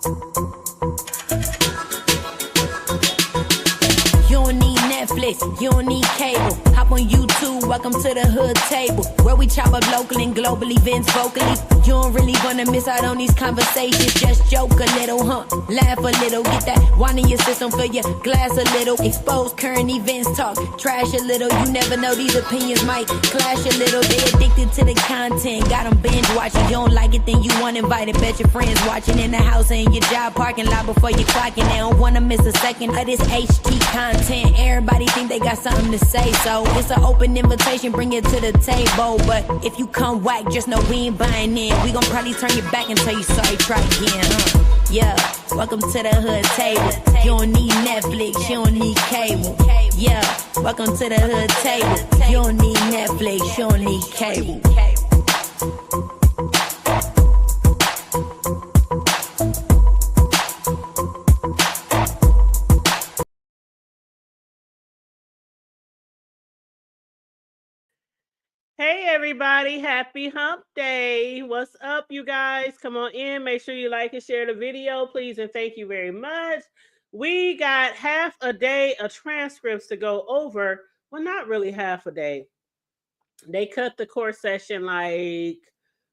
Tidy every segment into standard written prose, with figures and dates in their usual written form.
You don't need Netflix, you don't need cable. Hop on YouTube, welcome to the hood table, where we chop up local and global events vocally. You don't really wanna miss out on these conversations. Just joke a little, laugh a little, get that wine in your system, fill your glass a little. Expose current events, talk trash a little. You never know, these opinions might clash a little. They addicted to the content, got them binge watching. You don't like it, then you want invited. Bet your friends watching in the house and your job parking lot before you clocking. They don't wanna miss a second of this HT content. Everybody think they got something to say, so it's an open invitation, bring it to the table. But if you come whack, just know we ain't buying in. We gon' probably turn your back and tell you sorry, try again, Yeah, welcome to the hood table. You don't need Netflix, you don't need cable. Yeah, welcome to the hood table. You don't need Netflix, you don't need cable. Hey everybody, happy hump day. What's up, you guys? Come on in, make sure you like and share the video, please, and thank you very much. We got half a day of transcripts to go over. Well, not really half a day. They cut the course session like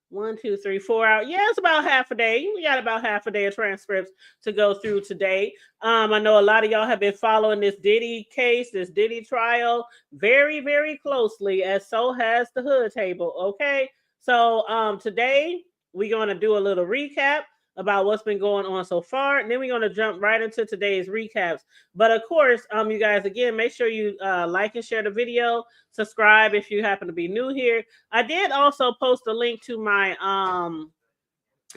1, 2, 3, 4 hours. Yeah, it's about half a day. We got about half a day of transcripts to go through today. I know a lot of y'all have been following this Diddy case, this Diddy trial very, very closely, as so has the hood table. Okay, so today we're going to do a little recap about what's been going on so far, and then we're going to jump right into today's recaps. But of course, you guys, again, make sure you like and share the video, subscribe if you happen to be new here. I did also post a link to my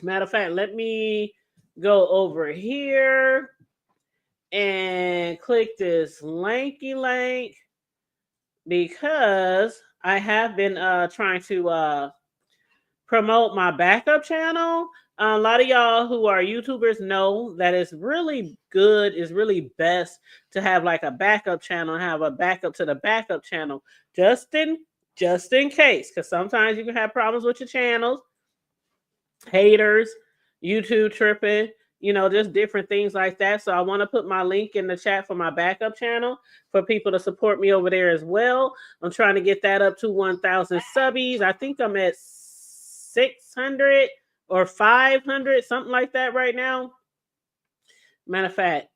matter of fact, let me go over here and click this lanky link, because I have been trying to promote my backup channel. A lot of y'all who are YouTubers know that it's really good, it's really best to have like a backup channel, have a backup to the backup channel, just in case, because sometimes you can have problems with your channels, haters, YouTube tripping, just different things like that. So I want to put my link in the chat for my backup channel for people to support me over there as well. I'm trying to get that up to 1,000 subbies. I think I'm at 600 or 500, something like that right now. Matter of fact,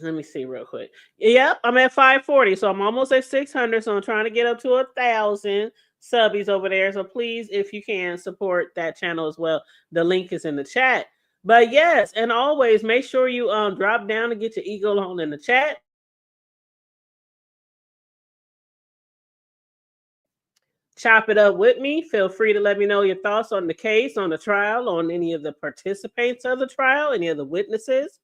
let me see real quick. Yep, I'm at 540, so I'm almost at 600. So I'm trying to get up to 1,000 subbies over there. So please, if you can, support that channel as well. The link is in the chat. But yes, and always make sure you drop down and get your ego on in the chat. Chop it up with me. Feel free to let me know your thoughts on the case, on the trial, on any of the participants of the trial, any of the witnesses.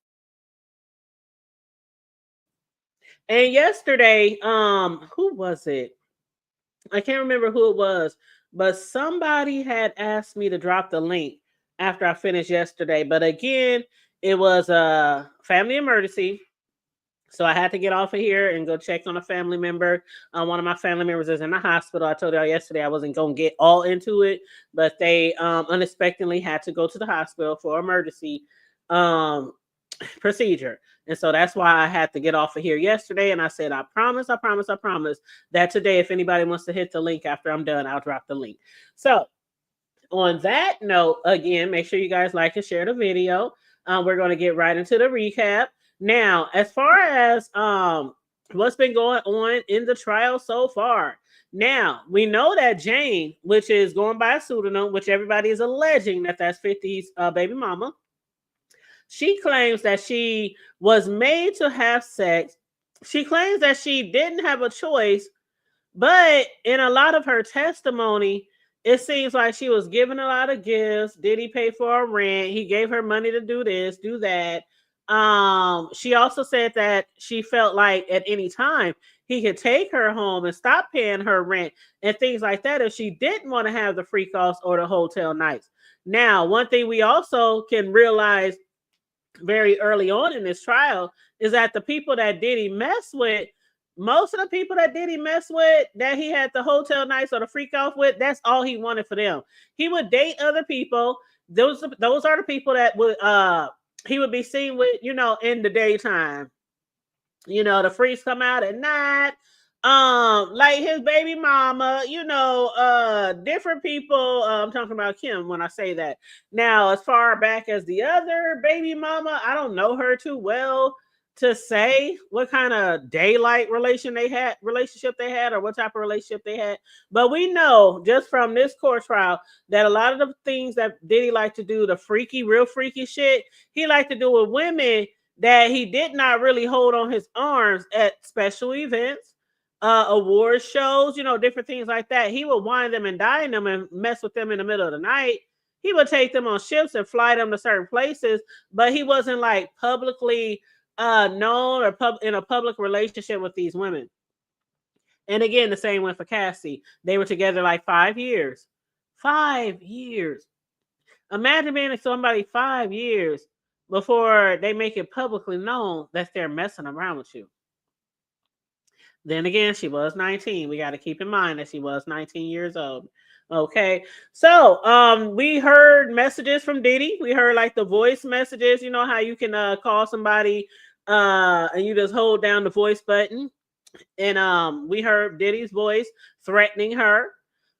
And yesterday, who was it? I can't remember who it was, but somebody had asked me to drop the link after I finished yesterday. But again, it was a family emergency. So I had to get off of here and go check on a family member. One of my family members is in the hospital. I told y'all yesterday I wasn't going to get all into it, but they unexpectedly had to go to the hospital for emergency procedure. And so that's why I had to get off of here yesterday. And I said, I promise that today, if anybody wants to hit the link after I'm done, I'll drop the link. So on that note, again, make sure you guys like and share the video. We're going to get right into the recap. Now, as far as what's been going on in the trial so far, now we know that Jane, which is going by a pseudonym, which everybody is alleging that that's 50's baby mama, she claims that she was made to have sex. She claims that she didn't have a choice, but in a lot of her testimony, it seems like she was given a lot of gifts. Diddy pay for her rent? He gave her money to do this, do that. She also said that she felt like at any time he could take her home and stop paying her rent and things like that if she didn't want to have the free costs or the hotel nights. Now, one thing we also can realize very early on in this trial is that the people that Diddy messed with, most of the people that Diddy messed with, that he had the hotel nights or the freak off with, that's all he wanted for them. He would date other people. Those are the people that would he would be seen with, in the daytime. The freaks come out at night. Like his baby mama, different people. I'm talking about Kim when I say that. Now, as far back as the other baby mama, I don't know her too well to say what kind of daylight relationship they had, or what type of relationship they had. But we know just from this court trial that a lot of the things that Diddy liked to do, the freaky, real freaky shit, he liked to do with women that he did not really hold on his arms at special events, award shows, different things like that. He would wine them and dine them and mess with them in the middle of the night. He would take them on ships and fly them to certain places, but he wasn't like publicly known or in a public relationship with these women. And again, the same went for Cassie. They were together like 5 years. 5 years. Imagine being with somebody 5 years before they make it publicly known that they're messing around with you. Then again, she was 19. We got to keep in mind that she was 19 years old. Okay. So we heard messages from Diddy. We heard like the voice messages. You know how you can call somebody and you just hold down the voice button. And we heard Diddy's voice threatening her,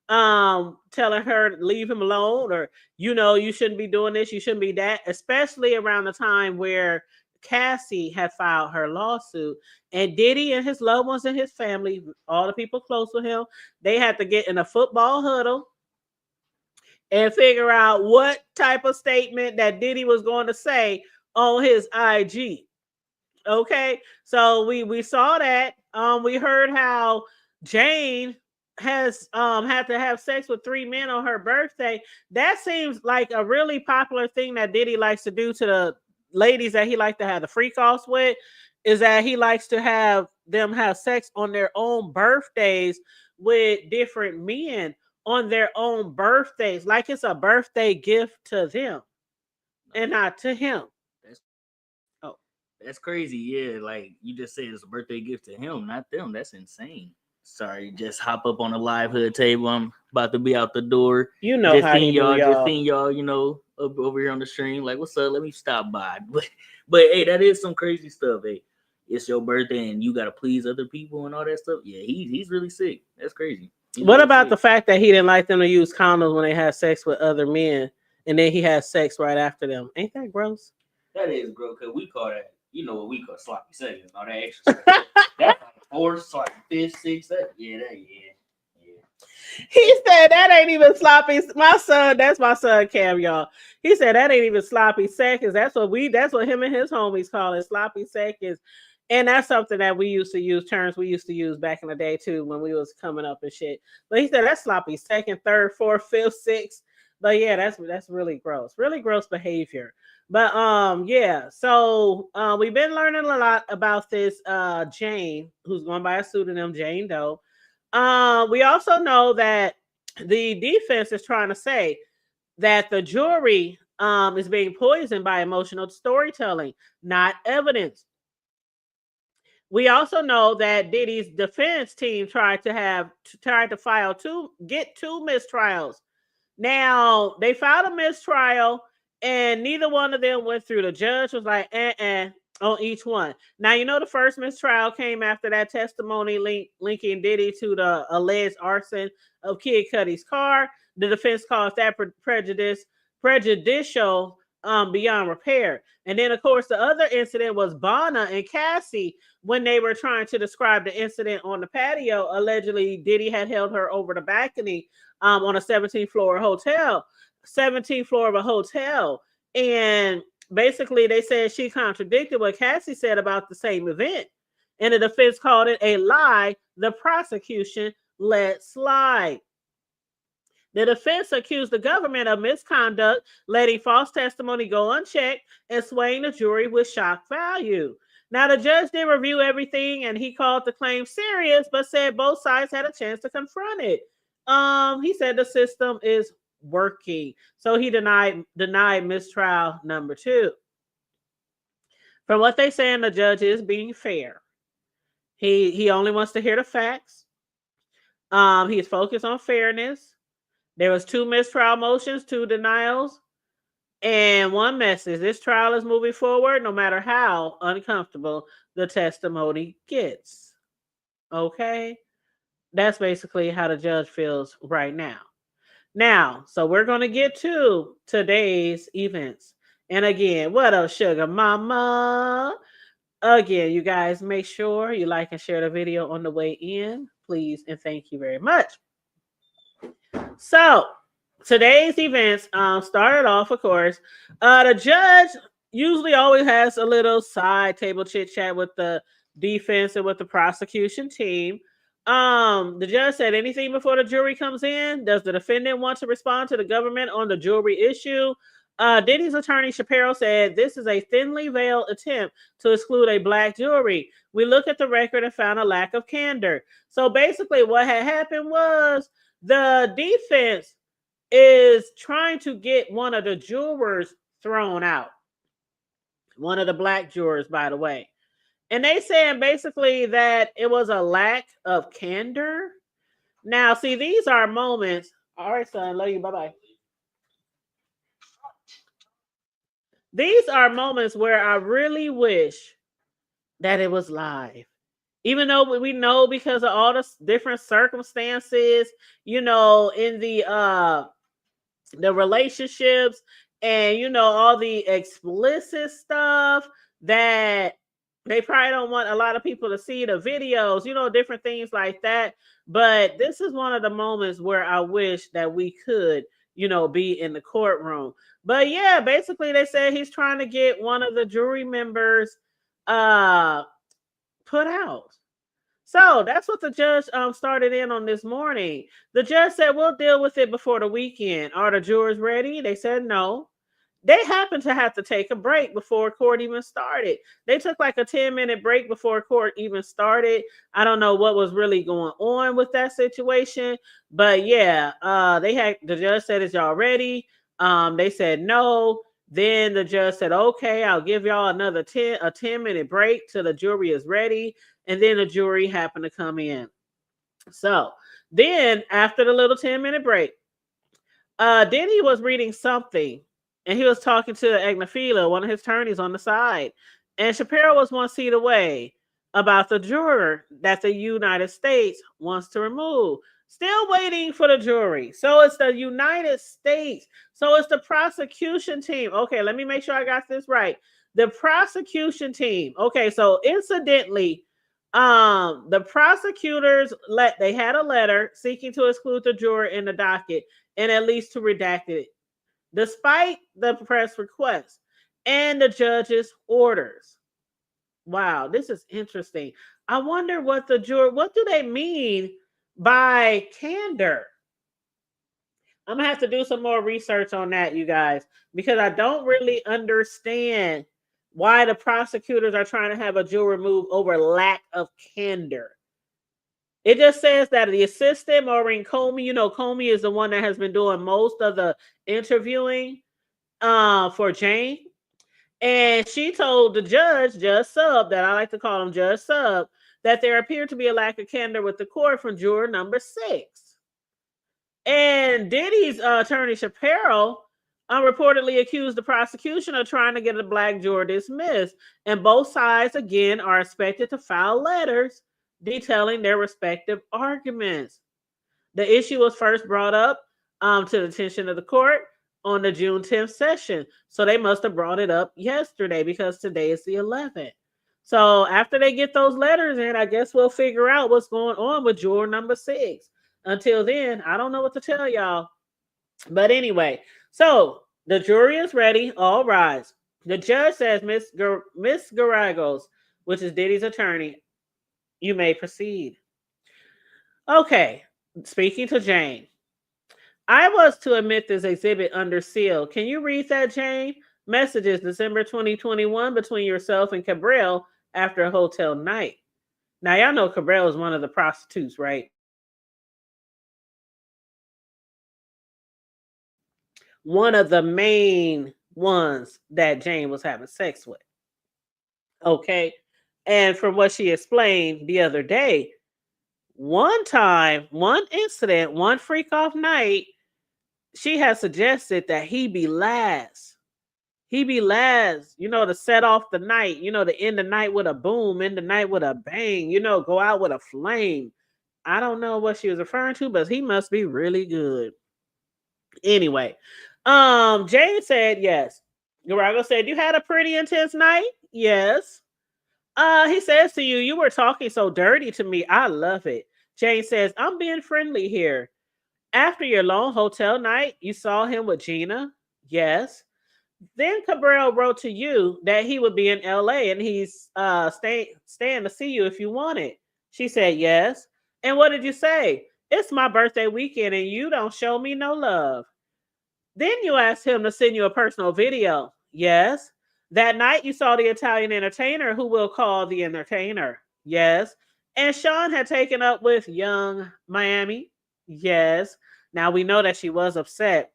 telling her to leave him alone, or you shouldn't be doing this, you shouldn't be that, especially around the time where Cassie had filed her lawsuit. And Diddy and his loved ones and his family, all the people close with him, they had to get in a football huddle and figure out what type of statement that Diddy was going to say on his IG. Okay, so we saw that. We heard how Jane has had to have sex with 3 men on her birthday. That seems like a really popular thing that Diddy likes to do to the ladies that he likes to have the freak offs with, is that he likes to have them have sex on their own birthdays with different men on their own birthdays, like it's a birthday gift to them and not to him. That's crazy. Yeah, like you just said, it's a birthday gift to him, not them. That's insane. Sorry, just hop up on the live hood table. I'm about to be out the door. Just how you do, y'all. Just seeing y'all, up over here on the stream. Like, what's up? Let me stop by. But hey, that is some crazy stuff. Hey, it's your birthday and you gotta please other people and all that stuff. Yeah, he's really sick. That's crazy. What about the fact that he didn't like them to use condoms when they had sex with other men, and then he had sex right after them? Ain't that gross? That is gross, because we call that, what we call sloppy seconds, all that extra stuff. That's like 4th, like 5th, 6th. Yeah. He said that ain't even sloppy. That's my son Cam, y'all. He said that ain't even sloppy seconds. That's what him and his homies call it, sloppy seconds. And that's something that we used to use, terms we used to use back in the day too, when we was coming up and shit. But he said that's sloppy 2nd, 3rd, 4th, 5th, 6th. But yeah, that's really gross. Really gross behavior. But yeah, so we've been learning a lot about this Jane, who's going by a pseudonym Jane Doe. We also know that the defense is trying to say that the jury is being poisoned by emotional storytelling, not evidence. We also know that Diddy's defense team tried to file two mistrials. Now they filed a mistrial, and neither one of them went through. The judge was like, on each one. Now, the first mistrial came after that testimony linking Diddy to the alleged arson of Kid Cudi's car. The defense calls that prejudicial beyond repair. And then, of course, the other incident was Bonna and Cassie when they were trying to describe the incident on the patio. Allegedly, Diddy had held her over the balcony on a 17th floor of a hotel. And basically, they said she contradicted what Cassie said about the same event. And the defense called it a lie the prosecution let slide. The defense accused the government of misconduct, letting false testimony go unchecked and swaying the jury with shock value. Now, the judge did review everything, and he called the claim serious, but said both sides had a chance to confront it. He said the system is working. So he denied mistrial number 2. From what they say, the judge is being fair. He only wants to hear the facts. He's focused on fairness. There was 2 mistrial motions, 2 denials, And one message: this trial is moving forward no matter how uncomfortable the testimony gets. Okay? That's basically how the judge feels right now. Now, so we're going to get to today's events. And again, what up, sugar mama? Again, you guys make sure you like and share the video on the way in, please, and thank you very much. So, today's events started off, of course. The judge usually always has a little side table chit chat with the defense and with the prosecution team. The judge said, anything before the jury comes in? Does the defendant want to respond to the government on the jury issue? Diddy's attorney Shapiro said, this is a thinly veiled attempt to exclude a black jury. We looked at the record and found a lack of candor. So basically what had happened was the defense is trying to get one of the jurors thrown out. One of the black jurors, by the way. And they saying basically that it was a lack of candor. Now, see, these are moments. All right, son, love you. Bye-bye. These are moments where I really wish that it was live. Even though we know because of all the different circumstances, you know, in the relationships and, you know, all the explicit stuff that they probably don't want a lot of people to see the videos, you know, different things like that. But this is one of the moments where I wish that we could, you know, be in the courtroom. But yeah, basically they said he's trying to get one of the jury members put out. So that's what the judge started in on this morning. The judge said, we'll deal with it before the weekend. Are the jurors ready? They said no. They happened to have to take a break before court even started. They took like a 10-minute break before court even started. I don't know what was really going on with that situation. But yeah, the judge said, is y'all ready? They said no. Then the judge said, okay, I'll give y'all another 10-minute break till the jury is ready. And then the jury happened to come in. So then after the little 10-minute break, Diddy was reading something and he was talking to Agnafila, one of his attorneys on the side. And Shapiro was one seat away about the juror that the United States wants to remove. Still waiting for the jury. So it's the United States. So it's the prosecution team. Okay, let me make sure I got this right. The prosecution team. Okay, so incidentally, the prosecutors they had a letter seeking to exclude the juror in the docket and at least to redact it, despite the press request and the judge's orders. Wow, this is interesting. I wonder what do they mean by candor? I'm gonna have to do some more research on that, you guys, because I don't really understand why the prosecutors are trying to have a juror removed over lack of candor. It just says that the assistant, Maureen Comey, you know, Comey is the one that has been doing most of the interviewing for Jane. And she told the Judge Sub, that I like to call him Judge Sub, that there appeared to be a lack of candor with the court from juror number 6. And Diddy's attorney Shapiro reportedly accused the prosecution of trying to get a black juror dismissed. And both sides, again, are expected to file letters detailing their respective arguments. The issue was first brought up to the attention of the court on the June 10th session. So they must have brought it up yesterday because today is the 11th. So after they get those letters in, I guess we'll figure out what's going on with juror number 6. Until then, I don't know what to tell y'all. But anyway, so the jury is ready. All rise. The judge says, Miss Garagos, which is Diddy's attorney, you may proceed. Okay, speaking to Jane. I was to admit this exhibit under seal. Can you read that, Jane? Messages, December 2021, between yourself and Cabral after a hotel night. Now, y'all know Cabral is one of the prostitutes, right? One of the main ones that Jane was having sex with. Okay. And from what she explained the other day, one time, one incident, one freak off night, she had suggested that he be last He be last, to set off the night, to end the night with a boom, end the night with a bang, go out with a flame. I don't know what she was referring to, but he must be really good. Anyway, Jane said yes. Garago said, you had a pretty intense night? Yes. He says to you, you were talking so dirty to me. I love it. Jane says, I'm being friendly here. After your long hotel night, you saw him with Gina? Yes. Then Cabral wrote to you that he would be in LA and he's staying to see you if you want it. She said yes. And what did you say? It's my birthday weekend and you don't show me no love. Then you asked him to send you a personal video. Yes. That night you saw the Italian entertainer who we'll call the entertainer. Yes. And Sean had taken up with young Miami. Yes. Now we know that she was upset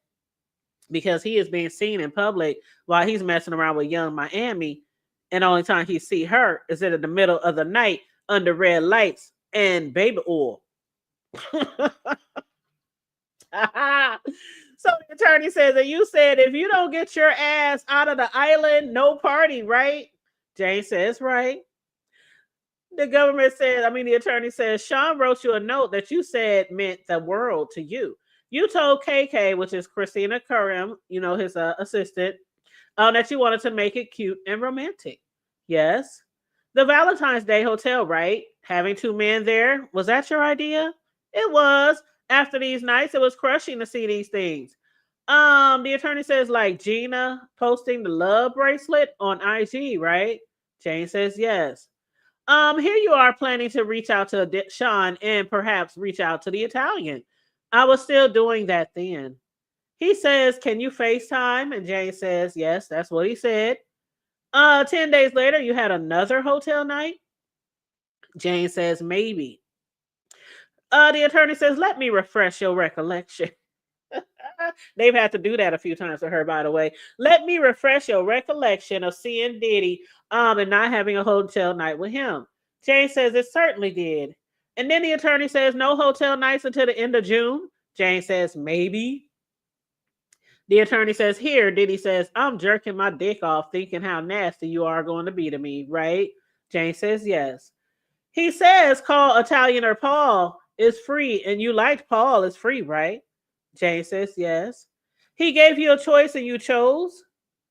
because he is being seen in public while he's messing around with young Miami. And the only time he see her is in the middle of the night under red lights and baby oil. So the attorney says that you said, if you don't get your ass out of the island, no party, right? Jane says, right. The attorney says, Sean wrote you a note that you said meant the world to you. You told KK, which is Christina Curran, his assistant, that you wanted to make it cute and romantic. Yes. The Valentine's Day hotel, right? Having two men there. Was that your idea? It was. After these nights, it was crushing to see these things. The attorney says, like Gina posting the love bracelet on IG, right? Jane says yes. Here you are planning to reach out to Sean and perhaps reach out to the Italian. I was still doing that then. He says, can you FaceTime? And Jane says, yes, that's what he said. 10 days later, you had another hotel night? Jane says, maybe. The attorney says, let me refresh your recollection. They've had to do that a few times to her, by the way. Let me refresh your recollection of seeing Diddy and not having a hotel night with him. Jane says it certainly did. And then the attorney says no hotel nights until the end of June. Jane says maybe. The attorney says here. Diddy says, I'm jerking my dick off thinking how nasty you are going to be to me, right? Jane says yes. He says call Italian or Paul is free and you liked Paul is free, right? Jane says yes. He gave you a choice and you chose?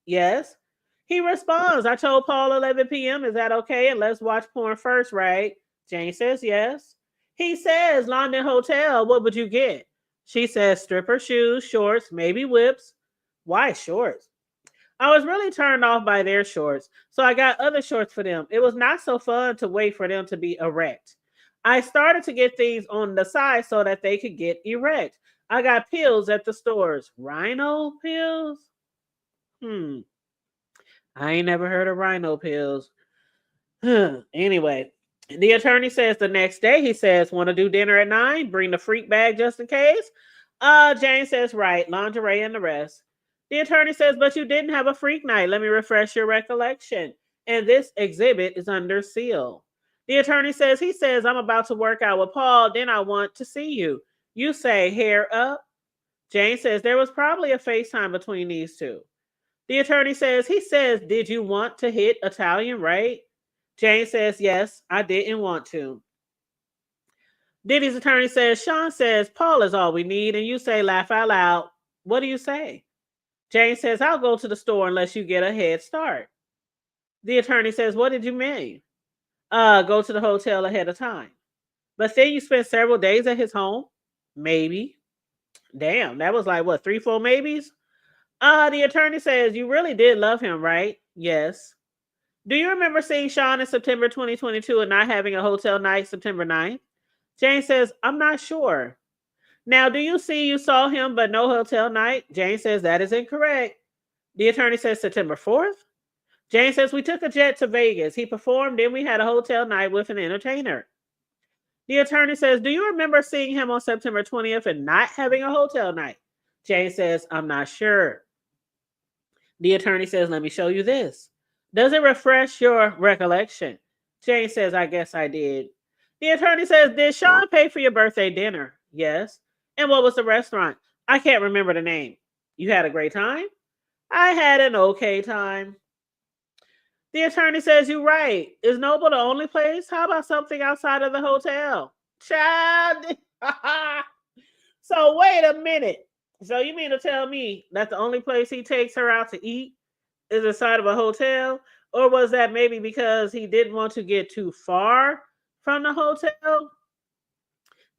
Yes. He responds, I told Paul 11 p.m. Is that okay? And let's watch porn first, right? Jane says yes. He says, London Hotel, what would you get? She says stripper shoes, shorts, maybe whips. Why shorts? I was really turned off by their shorts, so I got other shorts for them. It was not so fun to wait for them to be erect. I started to get things on the side so that they could get erect. I got pills at the stores. Rhino pills? I ain't never heard of rhino pills. Anyway, the attorney says the next day, he says, want to do dinner at 9? Bring the freak bag just in case? Jane says, right, lingerie and the rest. The attorney says, but you didn't have a freak night. Let me refresh your recollection. And this exhibit is under seal. The attorney says, he says, I'm about to work out with Paul. Then I want to see you. You say, hair up. Jane says, there was probably a FaceTime between these two. The attorney says, he says, did you want to hit Italian, right? Jane says, yes, I didn't want to. Diddy's attorney says, Sean says, Paul is all we need. And you say, laugh out loud. What do you say? Jane says, I'll go to the store unless you get a head start. The attorney says, what did you mean? Go to the hotel ahead of time. But then you spent several days at his home? Maybe. Damn, that was like, what, 3-4 maybes? The attorney says, you really did love him, right? Yes. Do you remember seeing Sean in September 2022 and not having a hotel night September 9th? Jane says, I'm not sure. Now, do you see you saw him but no hotel night? Jane says, that is incorrect. The attorney says, September 4th? Jane says, we took a jet to Vegas. He performed, then we had a hotel night with an entertainer. The attorney says, do you remember seeing him on September 20th and not having a hotel night? Jane says, I'm not sure. The attorney says, let me show you this. Does it refresh your recollection? Jane says, I guess I did. The attorney says, did Sean pay for your birthday dinner? Yes. And what was the restaurant? I can't remember the name. You had a great time? I had an okay time. The attorney says, you're right. Is Noble the only place? How about something outside of the hotel? Child. So wait a minute. So you mean to tell me that the only place he takes her out to eat is inside of a hotel? Or was that maybe because he didn't want to get too far from the hotel?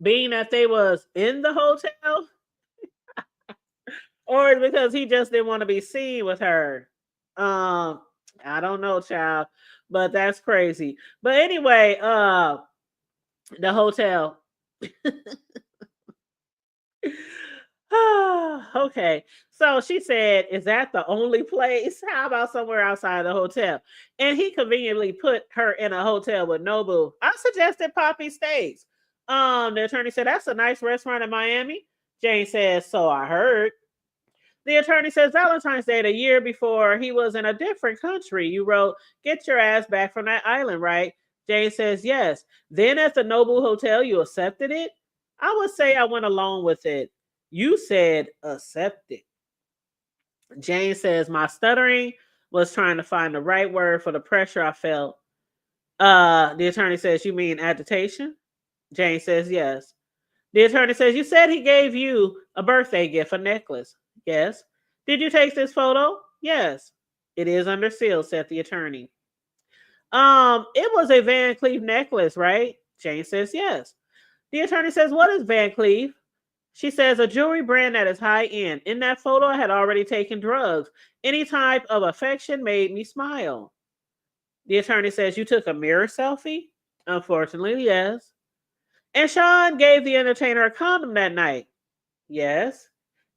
Being that they was in the hotel? Or because he just didn't want to be seen with her? Um, I don't know, child. But that's crazy. But anyway, the hotel. Okay. So she said, is that the only place? How about somewhere outside the hotel? And he conveniently put her in a hotel with Nobu. I suggested Poppy Steaks. The attorney said, that's a nice restaurant in Miami. Jane says, so I heard. The attorney says, Valentine's Day, the year before, he was in a different country. You wrote, get your ass back from that island, right? Jane says, yes. Then at the Nobu Hotel, you accepted it? I would say I went along with it. You said accept it. Jane says, my stuttering was trying to find the right word for the pressure I felt. The attorney says, you mean agitation? Jane says, yes. The attorney says, you said he gave you a birthday gift, a necklace. Yes. Did you take this photo? Yes. It is under seal, said the attorney. It was a Van Cleef necklace, right? Jane says, yes. The attorney says, what is Van Cleef? She says, a jewelry brand that is high end. In that photo, I had already taken drugs. Any type of affection made me smile. The attorney says, you took a mirror selfie? Unfortunately, yes. And Sean gave the entertainer a condom that night? Yes.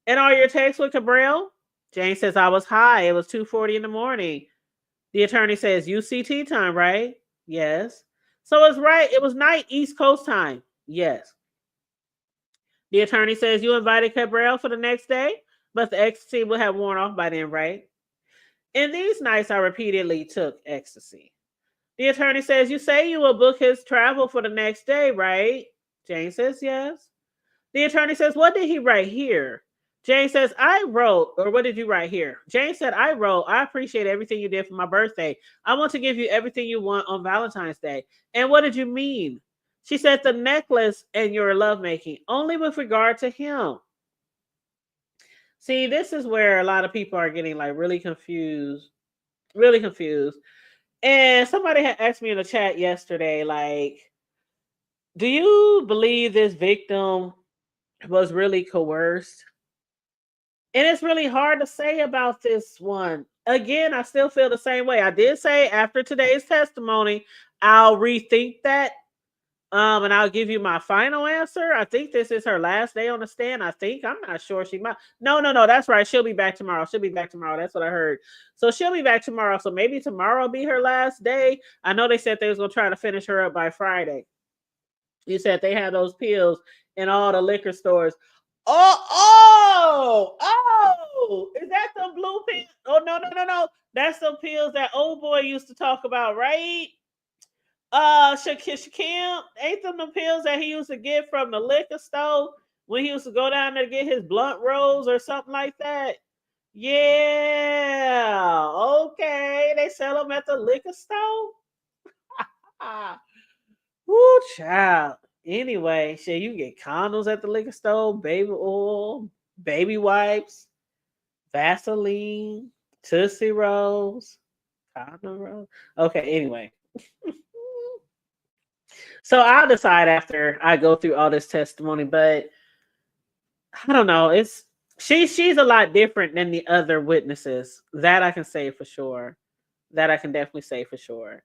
And are your texts with Cabral? Jane says, I was high. It was 2:40 in the morning. The attorney says, UCT time, right? Yes. So it's right. It was night East Coast time. Yes. The attorney says, you invited Cabral for the next day, but the ecstasy will have worn off by then, right? In these nights, I repeatedly took ecstasy. The attorney says, you say you will book his travel for the next day, right? Jane says, yes. The attorney says, what did he write here? Jane says, I wrote, or what did you write here? Jane said, I wrote, I appreciate everything you did for my birthday. I want to give you everything you want on Valentine's Day. And what did you mean? She said, the necklace and your lovemaking, only with regard to him. See, this is where a lot of people are getting like really confused. Really confused. And somebody had asked me in the chat yesterday, like, do you believe this victim was really coerced? And it's really hard to say about this one. Again, I still feel the same way. I did say after today's testimony, I'll rethink that. And I'll give you my final answer. I think this is her last day on the stand. I think. I'm not sure. She might. No. That's right. She'll be back tomorrow. She'll be back tomorrow. That's what I heard. So she'll be back tomorrow. So maybe tomorrow will be her last day. I know they said they was going to try to finish her up by Friday. You said they had those pills in all the liquor stores. Oh! Is that some blue pills? Oh, no. That's some pills that old boy used to talk about, right? Shakim, ain't them the pills that he used to get from the liquor store when he used to go down there to get his blunt rolls or something like that? Yeah. Okay. They sell them at the liquor store? Woo, child. Anyway, shit, you get condoms at the liquor store, baby oil, baby wipes, Vaseline, Tootsie Rolls, condom rolls. Okay, anyway. So I'll decide after I go through all this testimony, but I don't know. She's a lot different than the other witnesses. That I can say for sure. That I can definitely say for sure.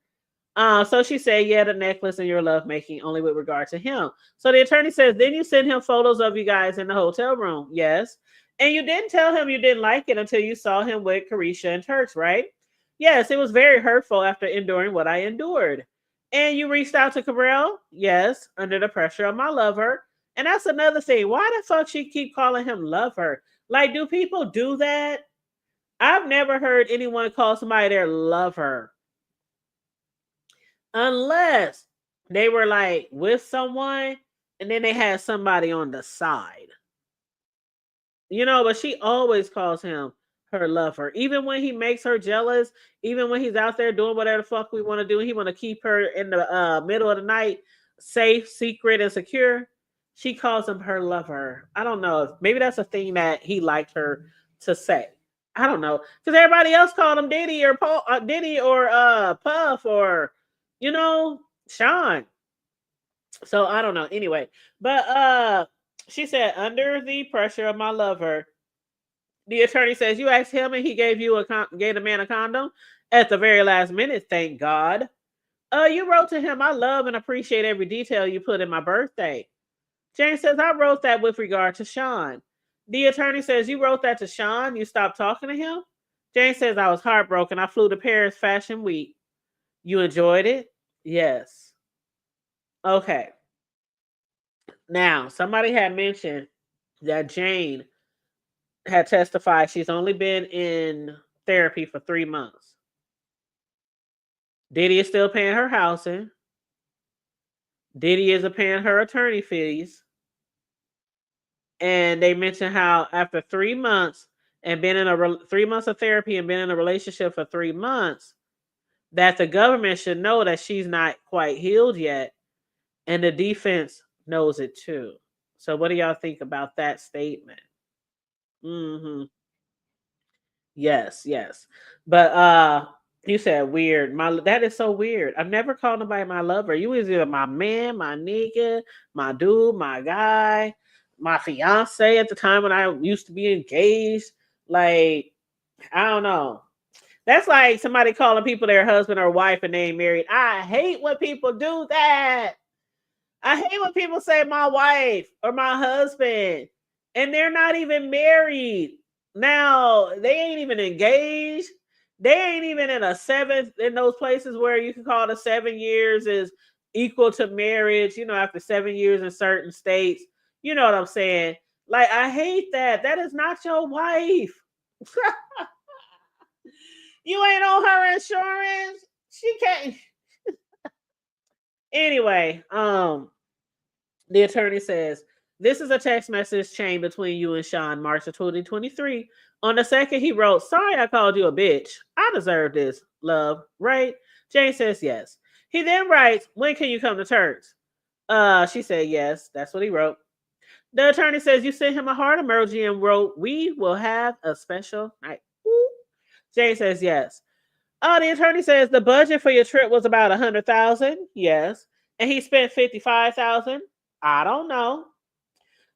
So she said, yeah, the necklace and your lovemaking only with regard to him. So the attorney says, then you send him photos of you guys in the hotel room. Yes. And you didn't tell him you didn't like it until you saw him with Carisha and Turks, right? Yes, it was very hurtful after enduring what I endured. And you reached out to Cabral? Yes, under the pressure of my lover. And that's another thing. Why the fuck she keep calling him lover? Like, do people do that? I've never heard anyone call somebody their lover. Unless they were like with someone and then they had somebody on the side. You know, but she always calls him her lover. Even when he makes her jealous, even when he's out there doing whatever the fuck we want to do, he want to keep her in the middle of the night, safe, secret, and secure. She calls him her lover. I don't know. Maybe that's a thing that he liked her to say. I don't know, because everybody else called him Diddy or Paul, Diddy or Puff or Sean. So I don't know. Anyway, but she said under the pressure of my lover, the attorney says you asked him and he gave the man a condom at the very last minute. Thank God. You wrote to him, I love and appreciate every detail you put in my birthday. Jane says, I wrote that with regard to Sean. The attorney says, you wrote that to Sean? You stopped talking to him? Jane says, I was heartbroken. I flew to Paris Fashion Week. You enjoyed it? Yes. Okay. Now, somebody had mentioned that Jane had testified she's only been in therapy for 3 months. Diddy is still paying her housing. Diddy is paying her attorney fees. And they mentioned how after 3 months and been in 3 months of therapy and been in a relationship for 3 months, that the government should know that she's not quite healed yet. And the defense knows it too. So what do y'all think about that statement? Mm-hmm. Yes. But you said weird. That is so weird. I've never called nobody my lover. You was either my man, my nigga, my dude, my guy, my fiance at the time when I used to be engaged. Like, I don't know. That's like somebody calling people their husband or wife and they ain't married. I hate when people do that. I hate when people say my wife or my husband and they're not even married. Now, they ain't even engaged. They ain't even in in those places where you can call the 7 years is equal to marriage, after 7 years in certain states. You know what I'm saying? Like, I hate that. That is not your wife. You ain't on her insurance. She can't. Anyway, the attorney says, this is a text message chain between you and Sean, March of 2023. On the second, he wrote, sorry I called you a bitch. I deserve this, love, right? Jane says yes. He then writes, when can you come to Turks? She said yes. That's what he wrote. The attorney says you sent him a heart emoji and wrote, we will have a special night. Ooh. Jane says yes. The attorney says the budget for your trip was about 100,000. Yes. And he spent 55,000. I don't know.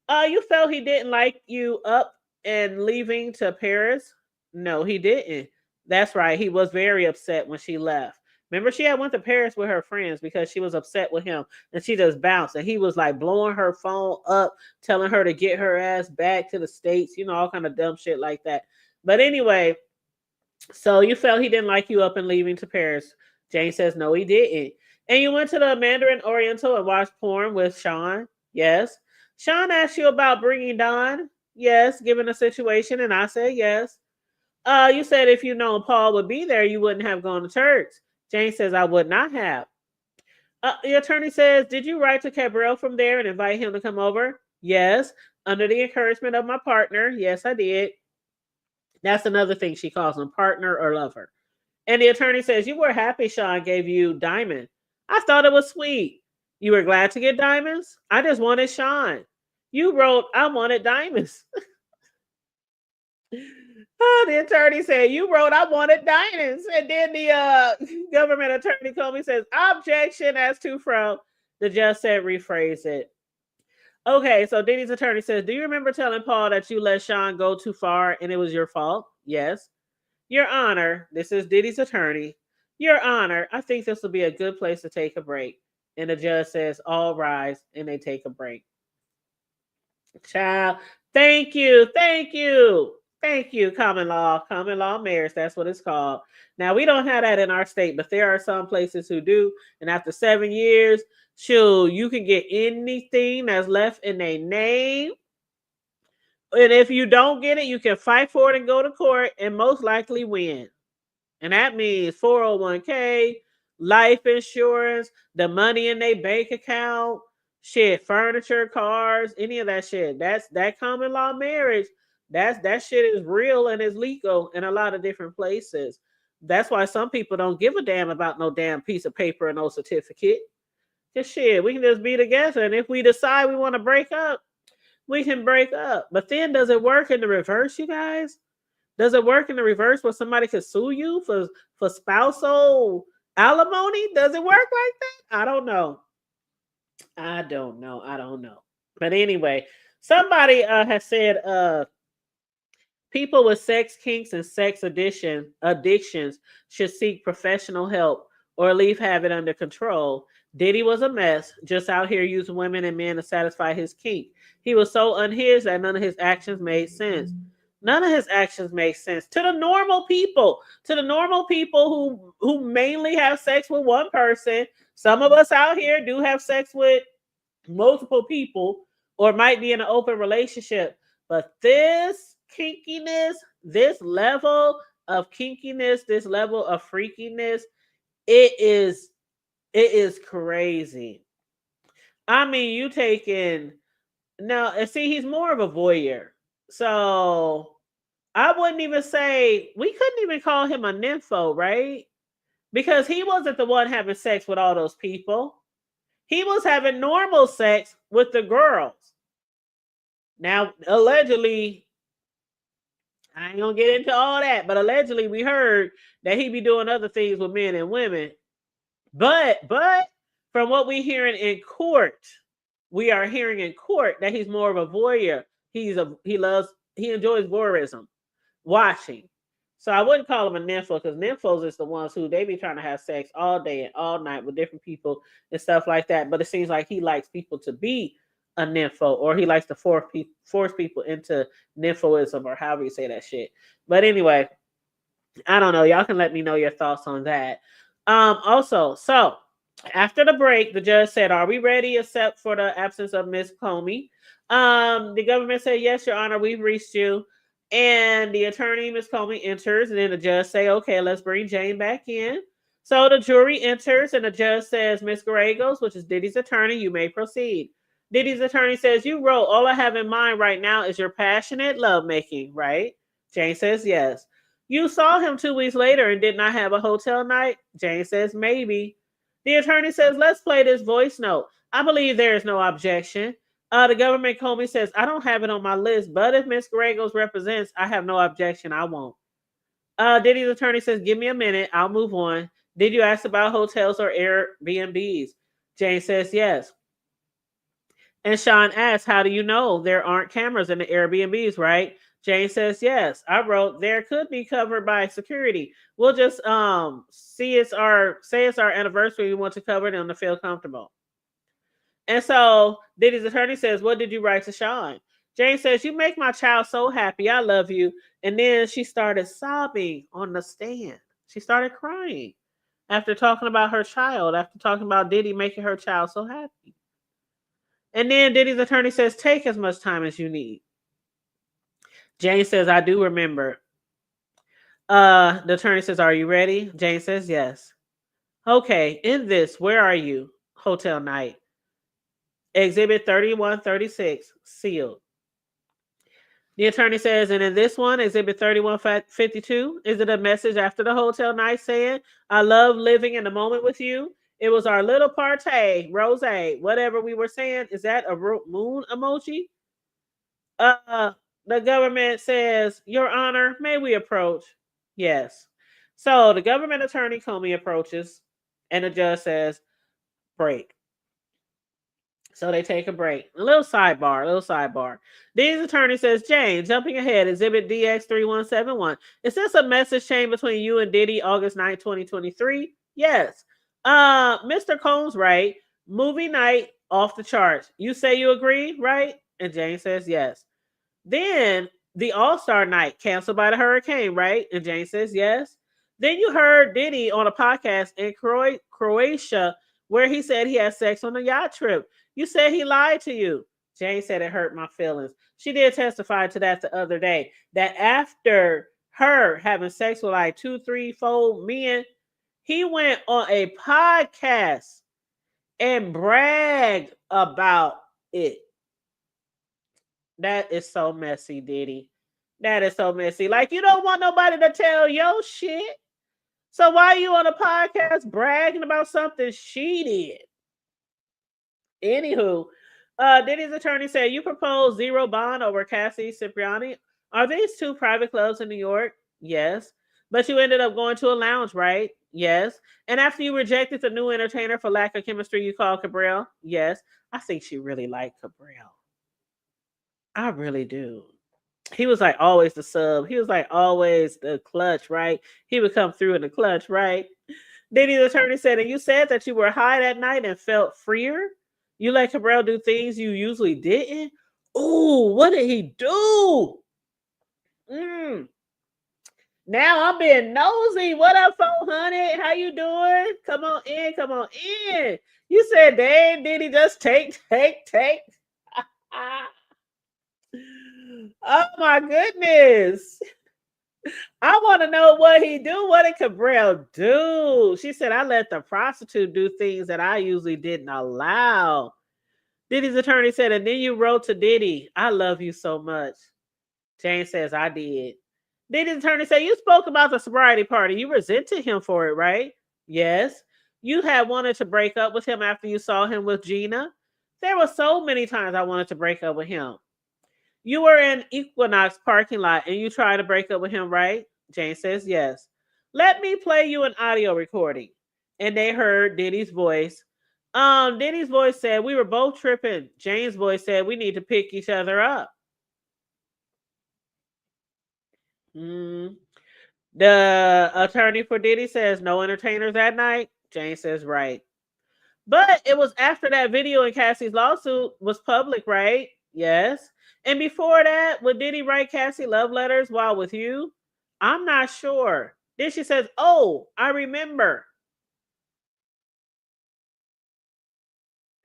You felt he didn't like you up and leaving to Paris? No, he didn't. That's right. He was very upset when she left. Remember, she had went to Paris with her friends because she was upset with him, and she just bounced. And he was like blowing her phone up, telling her to get her ass back to the States. All kind of dumb shit like that. But anyway, so you felt he didn't like you up and leaving to Paris. Jane says no, he didn't. And you went to the Mandarin Oriental and watched porn with Sean? Yes. Sean asked you about bringing Don? Yes, given the situation, and I said yes. You said if you known Paul would be there, you wouldn't have gone to Turks. Jane says I would not have. The attorney says, did you write to Cabral from there and invite him to come over? Yes. Under the encouragement of my partner. Yes, I did. That's another thing she calls him, partner or lover. And the attorney says, you were happy Sean gave you diamond. I thought it was sweet. You were glad to get diamonds? I just wanted Sean. You wrote, I wanted diamonds. The attorney said, you wrote, I wanted diamonds. And then the government attorney told me, says, objection as to from. The judge said, rephrase it. Okay, so Diddy's attorney says, do you remember telling Paul that you let Sean go too far and it was your fault? Yes. Your Honor, this is Diddy's attorney. Your Honor, I think this will be a good place to take a break. And the judge says, all rise, and they take a break. Child, thank you. Common law marriage, that's what it's called. Now, we don't have that in our state, but there are some places who do. And after 7 years, you can get anything that's left in their name. And if you don't get it, you can fight for it and go to court and most likely win. And that means 401k, life insurance, the money in their bank account, shit, furniture, cars, any of that shit. That's that common law marriage. That shit is real and is legal in a lot of different places. That's why some people don't give a damn about no damn piece of paper and no certificate. Just shit, we can just be together, and if we decide we want to break up, we can break up. But then, does it work in the reverse, you guys? Does it work in the reverse where somebody could sue you for spousal alimony? Does it work like that? I don't know. I don't know. I don't know. But anyway, somebody has said people with sex kinks and sex addictions should seek professional help or leave have it under control. Diddy was a mess, just out here using women and men to satisfy his kink. He was so unhinged that none of his actions made sense. None of his actions make sense to the normal people. To the normal people who mainly have sex with one person. Some of us out here do have sex with multiple people or might be in an open relationship. But this kinkiness, this level of kinkiness, this level of freakiness, it is crazy. I mean, you taking now and see, he's more of a voyeur. So I wouldn't even say, we couldn't even call him a nympho, right? Because he wasn't the one having sex with all those people. He was having normal sex with the girls. Now, allegedly, I ain't gonna get into all that, but allegedly we heard that he be doing other things with men and women. But from what we hearing in court, we are hearing in court that he's more of a voyeur. He enjoys voyeurism, watching. So I wouldn't call him a nympho, because nymphos is the ones who they be trying to have sex all day and all night with different people and stuff like that. But it seems like he likes people to be a nympho, or he likes to force people into nymphoism, or however you say that shit. But anyway, I don't know. Y'all can let me know your thoughts on that. Also, so after the break, the judge said, "Are we ready except for the absence of Miss Comey?" The government said, "Yes, Your Honor, we've reached you." And the attorney, Miss Comey, enters, and then the judge say, "Okay, let's bring Jane back in." So the jury enters, and the judge says, "Miss Gallegos, which is Diddy's attorney, you may proceed." Diddy's attorney says, "You wrote, all I have in mind right now is your passionate lovemaking, right?" Jane says, "Yes." "You saw him 2 weeks later and did not have a hotel night?" Jane says, "Maybe." The attorney says, "Let's play this voice note. I believe there is no objection." The government Comey says, "I don't have it on my list, but if Ms. Gallegos represents, I have no objection. I won't." Diddy's attorney says, "Give me a minute. I'll move on. Did you ask about hotels or Airbnbs?" Jane says, "Yes." And Sean asks, "How do you know there aren't cameras in the Airbnbs, right?" Jane says, "Yes." I wrote, "There could be covered by security. We'll just say it's our anniversary. We want to cover them to feel comfortable." And so Diddy's attorney says, "What did you write to Sean?" Jane says, "You make my child so happy. I love you." And then she started sobbing on the stand. She started crying after talking about her child, after talking about Diddy making her child so happy. And then Diddy's attorney says, "Take as much time as you need." Jane says, "I do remember." The attorney says, "Are you ready?" Jane says, "Yes." "Okay, in this, where are you?" "Hotel night." Exhibit 3136, sealed. The attorney says, "And in this one, Exhibit 3152, is it a message after the hotel night saying, 'I love living in the moment with you'? It was our little party, rose, whatever we were saying." Is that a moon emoji? Uh, the government says, "Your Honor, may we approach?" Yes. So the government attorney Comey approaches, and the judge says, "Break." So they take a break. A little sidebar. These attorney says, "Jane, jumping ahead, Exhibit DX3171. Is this a message chain between you and Diddy August 9, 2023? Yes. Mr. Combs, right? Movie night off the charts. You say you agree, right?" And Jane says, "Yes." Then the All-Star night canceled by the hurricane, right? And Jane says, "Yes." Then you heard Diddy on a podcast in Croatia where he said he had sex on a yacht trip. You said he lied to you. Jane said it hurt my feelings. She did testify to that the other day, that after her having sex with like 2, 3, 4 men, he went on a podcast and bragged about it. That is so messy, Diddy. That is so messy. Like, you don't want nobody to tell your shit. So why are you on a podcast bragging about something she did? Anywho, Diddy's attorney said you proposed zero bond over Cassie Cipriani. Are these two private clubs in New York? Yes. But you ended up going to a lounge, right? Yes. And after you rejected the new entertainer for lack of chemistry, you called Cabral? Yes. I think she really liked Cabral. I really do. He was like always the sub. He was like always the clutch, right? He would come through in the clutch, right? Diddy's attorney said, and you said that you were high that night and felt freer. You let Cabral do things you usually didn't. Ooh, what did he do? Now I'm being nosy. What up, 400? How you doing? Come on in, come on in. You said, dang, Diddy just take. Oh my goodness. I want to know what he do. What did Cabral do? She said, I let the prostitute do things that I usually didn't allow. Diddy's attorney said, and then you wrote to Diddy, I love you so much. Jane says, I did. Diddy's attorney said, you spoke about the sobriety party. You resented him for it, right? Yes. You had wanted to break up with him after you saw him with Gina. There were so many times I wanted to break up with him. You were in Equinox parking lot and you tried to break up with him, right? Jane says, yes. Let me play you an audio recording. And they heard Diddy's voice. Diddy's voice said, we were both tripping. Jane's voice said, we need to pick each other up. The attorney for Diddy says, no entertainers that night. Jane says, right. But it was after that video in Cassie's lawsuit was public, right? Yes. And before that, would Diddy write Cassie love letters while with you? I'm not sure. Then she says, oh, I remember.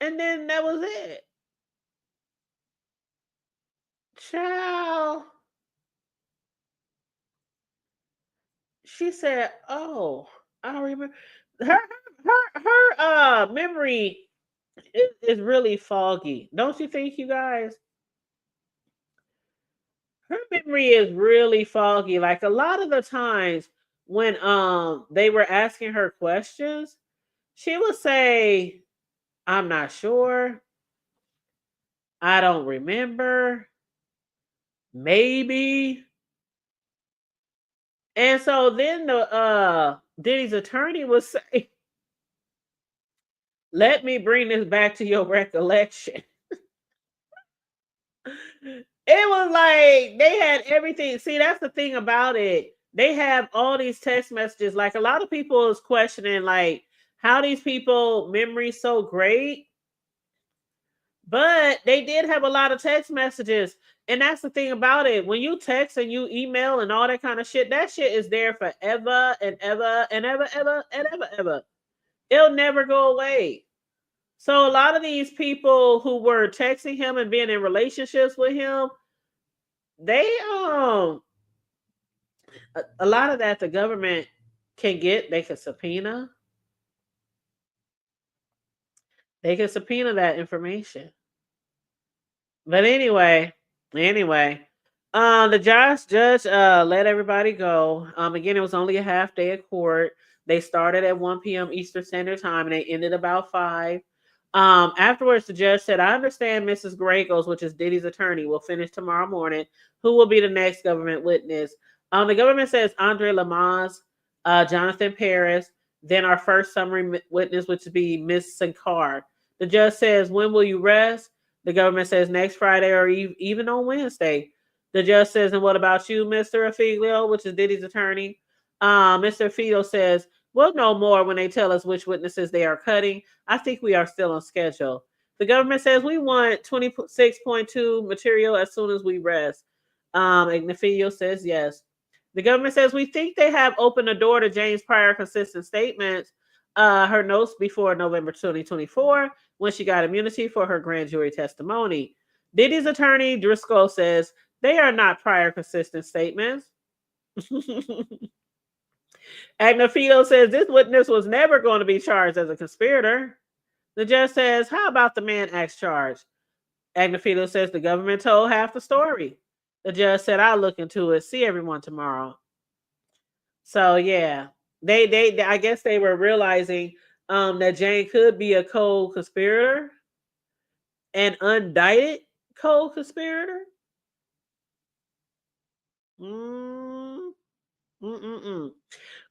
And then that was it. Child. She said, oh, I don't remember. Her memory is really foggy. Don't you think, you guys? Her memory is really foggy. Like a lot of the times when they were asking her questions, she would say, I'm not sure. I don't remember. Maybe. And so then the Diddy's attorney would say, let me bring this back to your recollection. It was like they had everything. See, that's the thing about it. They have all these text messages. Like a lot of people is questioning, like, how these people memory so great. But they did have a lot of text messages. And that's the thing about it. When you text and you email and all that kind of shit, that shit is there forever and ever and ever. It'll never go away. So a lot of these people who were texting him and being in relationships with him, they a lot of that the government can get. They can subpoena. They can subpoena that information. But anyway, the judge let everybody go. Again, it was only a half day of court. They started at 1 p.m. Eastern Standard Time and they ended about 5. Afterwards, the judge said, I understand Mrs. Gragos, which is Diddy's attorney, will finish tomorrow morning. Who will be the next government witness? The government says Andre Lamaze, Jonathan Paris, then our first summary witness, which would be Miss Sinclair. The judge says, when will you rest? The government says next Friday or even on Wednesday. The judge says, and what about you, Mr. Afiglio, which is Diddy's attorney? Mr. Afiglio says, we'll know more when they tell us which witnesses they are cutting. I think we are still on schedule. The government says we want 26.2 material as soon as we rest. Afiglio says yes. The government says we think they have opened the door to Jane's prior consistent statements, her notes before November 2024, when she got immunity for her grand jury testimony. Diddy's attorney, Driscoll, says they are not prior consistent statements. Agnafito says this witness was never going to be charged as a conspirator. The judge says, how about the man X charged? Agnafito says the government told half the story. The judge said, I'll look into it. See everyone tomorrow. So yeah, they I guess they were realizing that Jane could be a co-conspirator, an indicted co-conspirator. Mm, mm-mm-mm.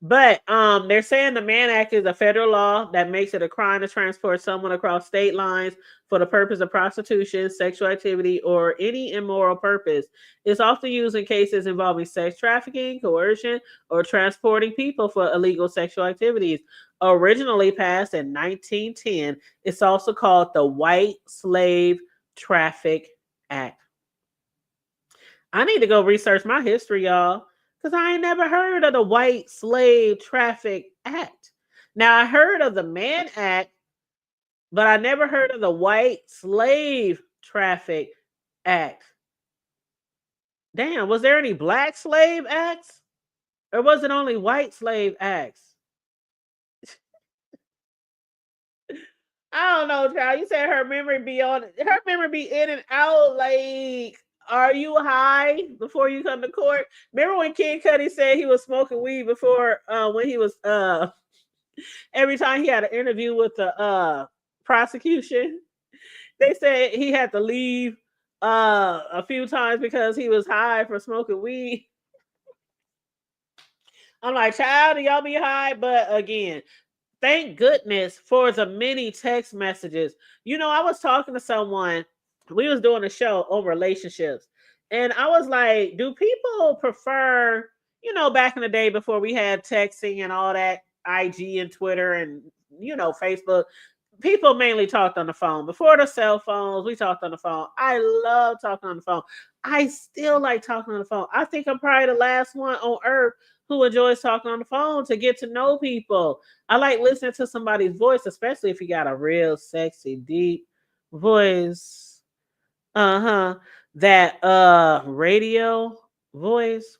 But they're saying the Mann Act is a federal law that makes it a crime to transport someone across state lines for the purpose of prostitution, sexual activity, or any immoral purpose. It's often used in cases involving sex trafficking, coercion, or transporting people for illegal sexual activities. Originally passed in 1910, it's also called the White Slave Traffic Act. I need to go research my history, y'all, because I ain't never heard of the White Slave Traffic Act. Now, I heard of the Mann Act, but I never heard of the White Slave Traffic Act. Damn, was there any Black Slave Acts? Or was it only White Slave Acts? I don't know, child. You said her memory be in and out. Like, are you high before you come to court? Remember when Kid Cudi said he was smoking weed before when he was every time he had an interview with the prosecution, they said he had to leave a few times because he was high for smoking weed. I'm like, child, do y'all be high? But again, thank goodness for the many text messages. You know, I was talking to someone, we was doing a show on relationships, and I was like, do people prefer, you know, back in the day before we had texting and all that, IG and Twitter and, you know, Facebook, people mainly talked on the phone. Before the cell phones, we talked on the phone. I love talking on the phone. I still like talking on the phone. I think I'm probably the last one on earth who enjoys talking on the phone to get to know people. I like listening to somebody's voice, especially if you got a real sexy, deep voice. Uh-huh. That radio voice.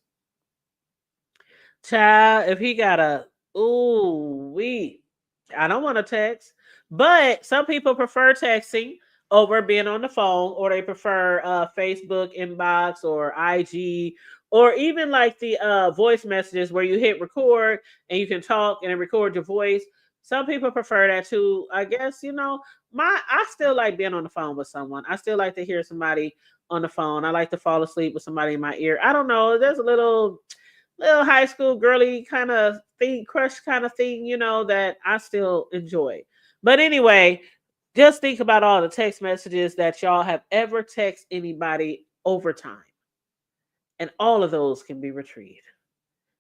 Child, if he got a I don't want to text. But some people prefer texting over being on the phone, or they prefer Facebook inbox or IG, or even like the voice messages where you hit record and you can talk and it record your voice. Some people prefer that too. I guess, you know, I still like being on the phone with someone. I still like to hear somebody on the phone. I like to fall asleep with somebody in my ear. I don't know. There's a little high school girly kind of thing, crush kind of thing, you know, that I still enjoy. But anyway, just think about all the text messages that y'all have ever text anybody over time. And all of those can be retrieved.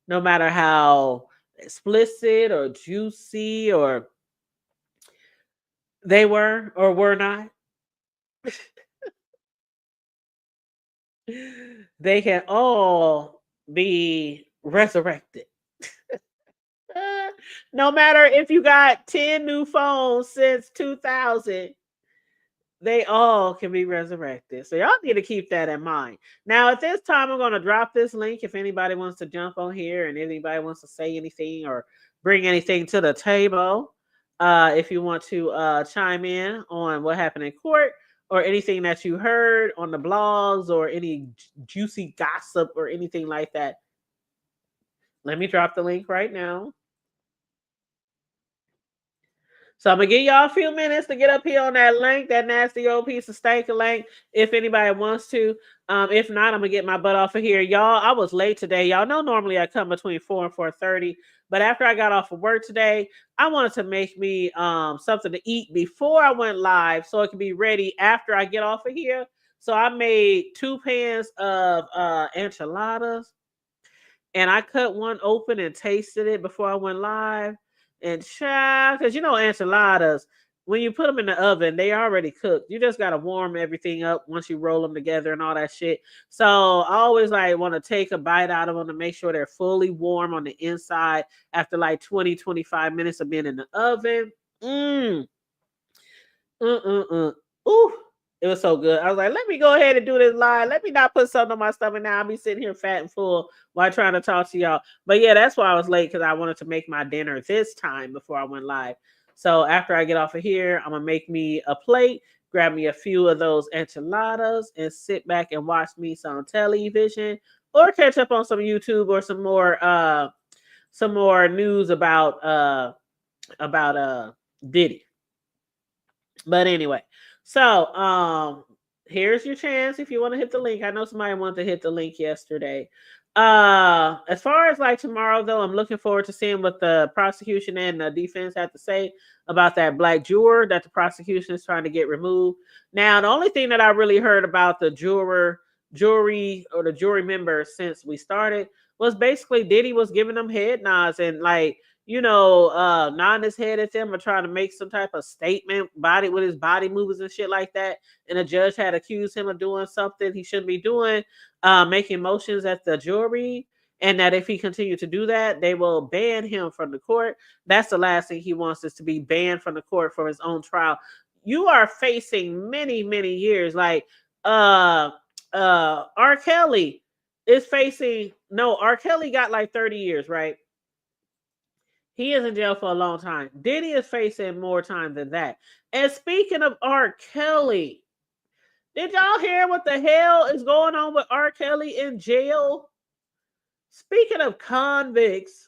No matter how explicit or juicy or they were or were not, they can all be resurrected. No matter if you got 10 new phones since 2000, they all can be resurrected. So y'all need to keep that in mind. Now, at this time, I'm going to drop this link if anybody wants to jump on here and anybody wants to say anything or bring anything to the table. If you want to chime in on what happened in court or anything that you heard on the blogs or any juicy gossip or anything like that, let me drop the link right now. So I'm gonna give y'all a few minutes to get up here on that link, that nasty old piece of stinking link, if anybody wants to. If not, I'm gonna get my butt off of here. Y'all, I was late today. Y'all know normally I come between 4 and 4:30, but after I got off of work today, I wanted to make me something to eat before I went live so it can be ready after I get off of here. So I made 2 pans of enchiladas, and I cut one open and tasted it before I went live. And child, because you know enchiladas, when you put them in the oven, they already cooked. You just gotta warm everything up once you roll them together and all that shit. So I always like want to take a bite out of them to make sure they're fully warm on the inside after like 20-25 minutes of being in the oven. Ooh, it was so good. I was like, let me go ahead and do this live. Let me not put something on my stomach now. I'll be sitting here fat and full while trying to talk to y'all. But yeah, that's why I was late, because I wanted to make my dinner this time before I went live. So after I get off of here, I'm gonna make me a plate, grab me a few of those enchiladas, and sit back and watch me some television, or catch up on some YouTube or some more news about Diddy. But anyway, so here's your chance if you want to hit the link. I know somebody wanted to hit the link yesterday. As far as like tomorrow though, I'm looking forward to seeing what the prosecution and the defense have to say about that black juror that the prosecution is trying to get removed. Now, the only thing that I really heard about the jury members since we started was basically Diddy was giving them head nods and like, nodding his head at them or trying to make some type of statement with his body movements and shit like that. And the judge had accused him of doing something he shouldn't be doing, making motions at the jury. And that if he continued to do that, they will ban him from the court. That's the last thing he wants, is to be banned from the court for his own trial. You are facing many, many years. Like R. Kelly is facing, R. Kelly got like 30 years, right? He is in jail for a long time. Diddy is facing more time than that. And speaking of R. Kelly, did y'all hear what the hell is going on with R. Kelly in jail? Speaking of convicts,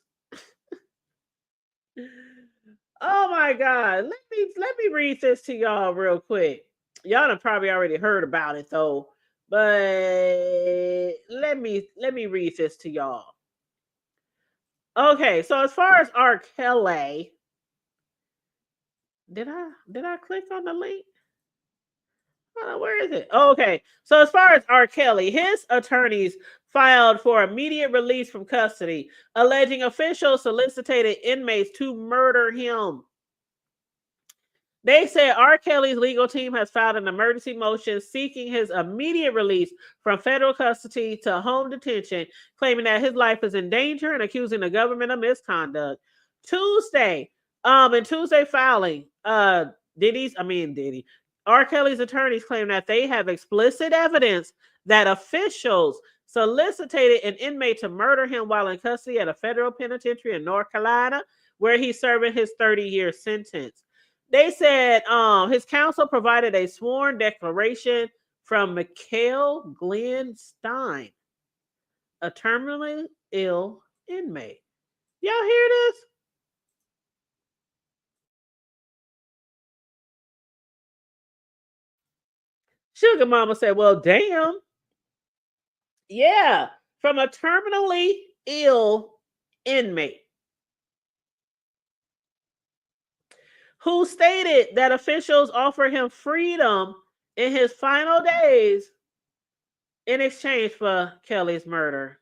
oh my God, let me read this to y'all real quick. Y'all have probably already heard about it though, but let me read this to y'all. Okay, so as far as R. Kelly, did I click on the link? Where is it? Okay, so as far as R. Kelly, his attorneys filed for immediate release from custody, alleging officials solicited inmates to murder him. They said R. Kelly's legal team has filed an emergency motion seeking his immediate release from federal custody to home detention, claiming that his life is in danger and accusing the government of misconduct. Tuesday filing, Diddy. R. Kelly's attorneys claim that they have explicit evidence that officials solicited an inmate to murder him while in custody at a federal penitentiary in North Carolina, where he's serving his 30-year sentence. They said his counsel provided a sworn declaration from Mikhail Glenn Stein, a terminally ill inmate. Y'all hear this? Sugar Mama said, well, damn. Yeah, from a terminally ill inmate who stated that officials offered him freedom in his final days in exchange for Kelly's murder.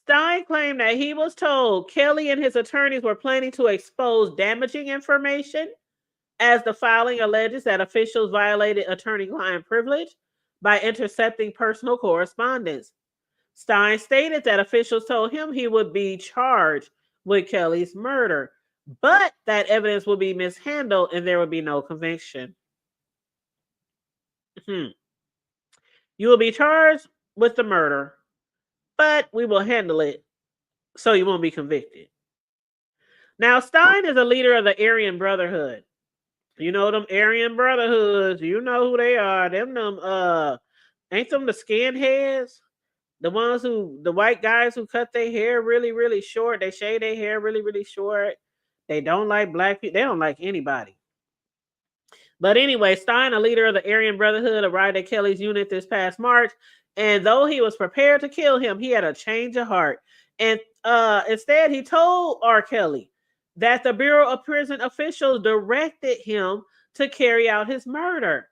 Stein claimed that he was told Kelly and his attorneys were planning to expose damaging information, as the filing alleges that officials violated attorney-client privilege by intercepting personal correspondence. Stein stated that officials told him he would be charged with Kelly's murder, but that evidence would be mishandled and there would be no conviction. You will be charged with the murder, but we will handle it so you won't be convicted. Now, Stein is a leader of the Aryan Brotherhood. You know them Aryan Brotherhoods. You know who they are. Them ain't them the skinheads? The white guys who cut their hair really, really short. They shave their hair really, really short. They don't like black people. They don't like anybody. But anyway, Stein, a leader of the Aryan Brotherhood, arrived at Kelly's unit this past March. And though he was prepared to kill him, he had a change of heart. And instead, he told R. Kelly that the Bureau of Prison officials directed him to carry out his murder.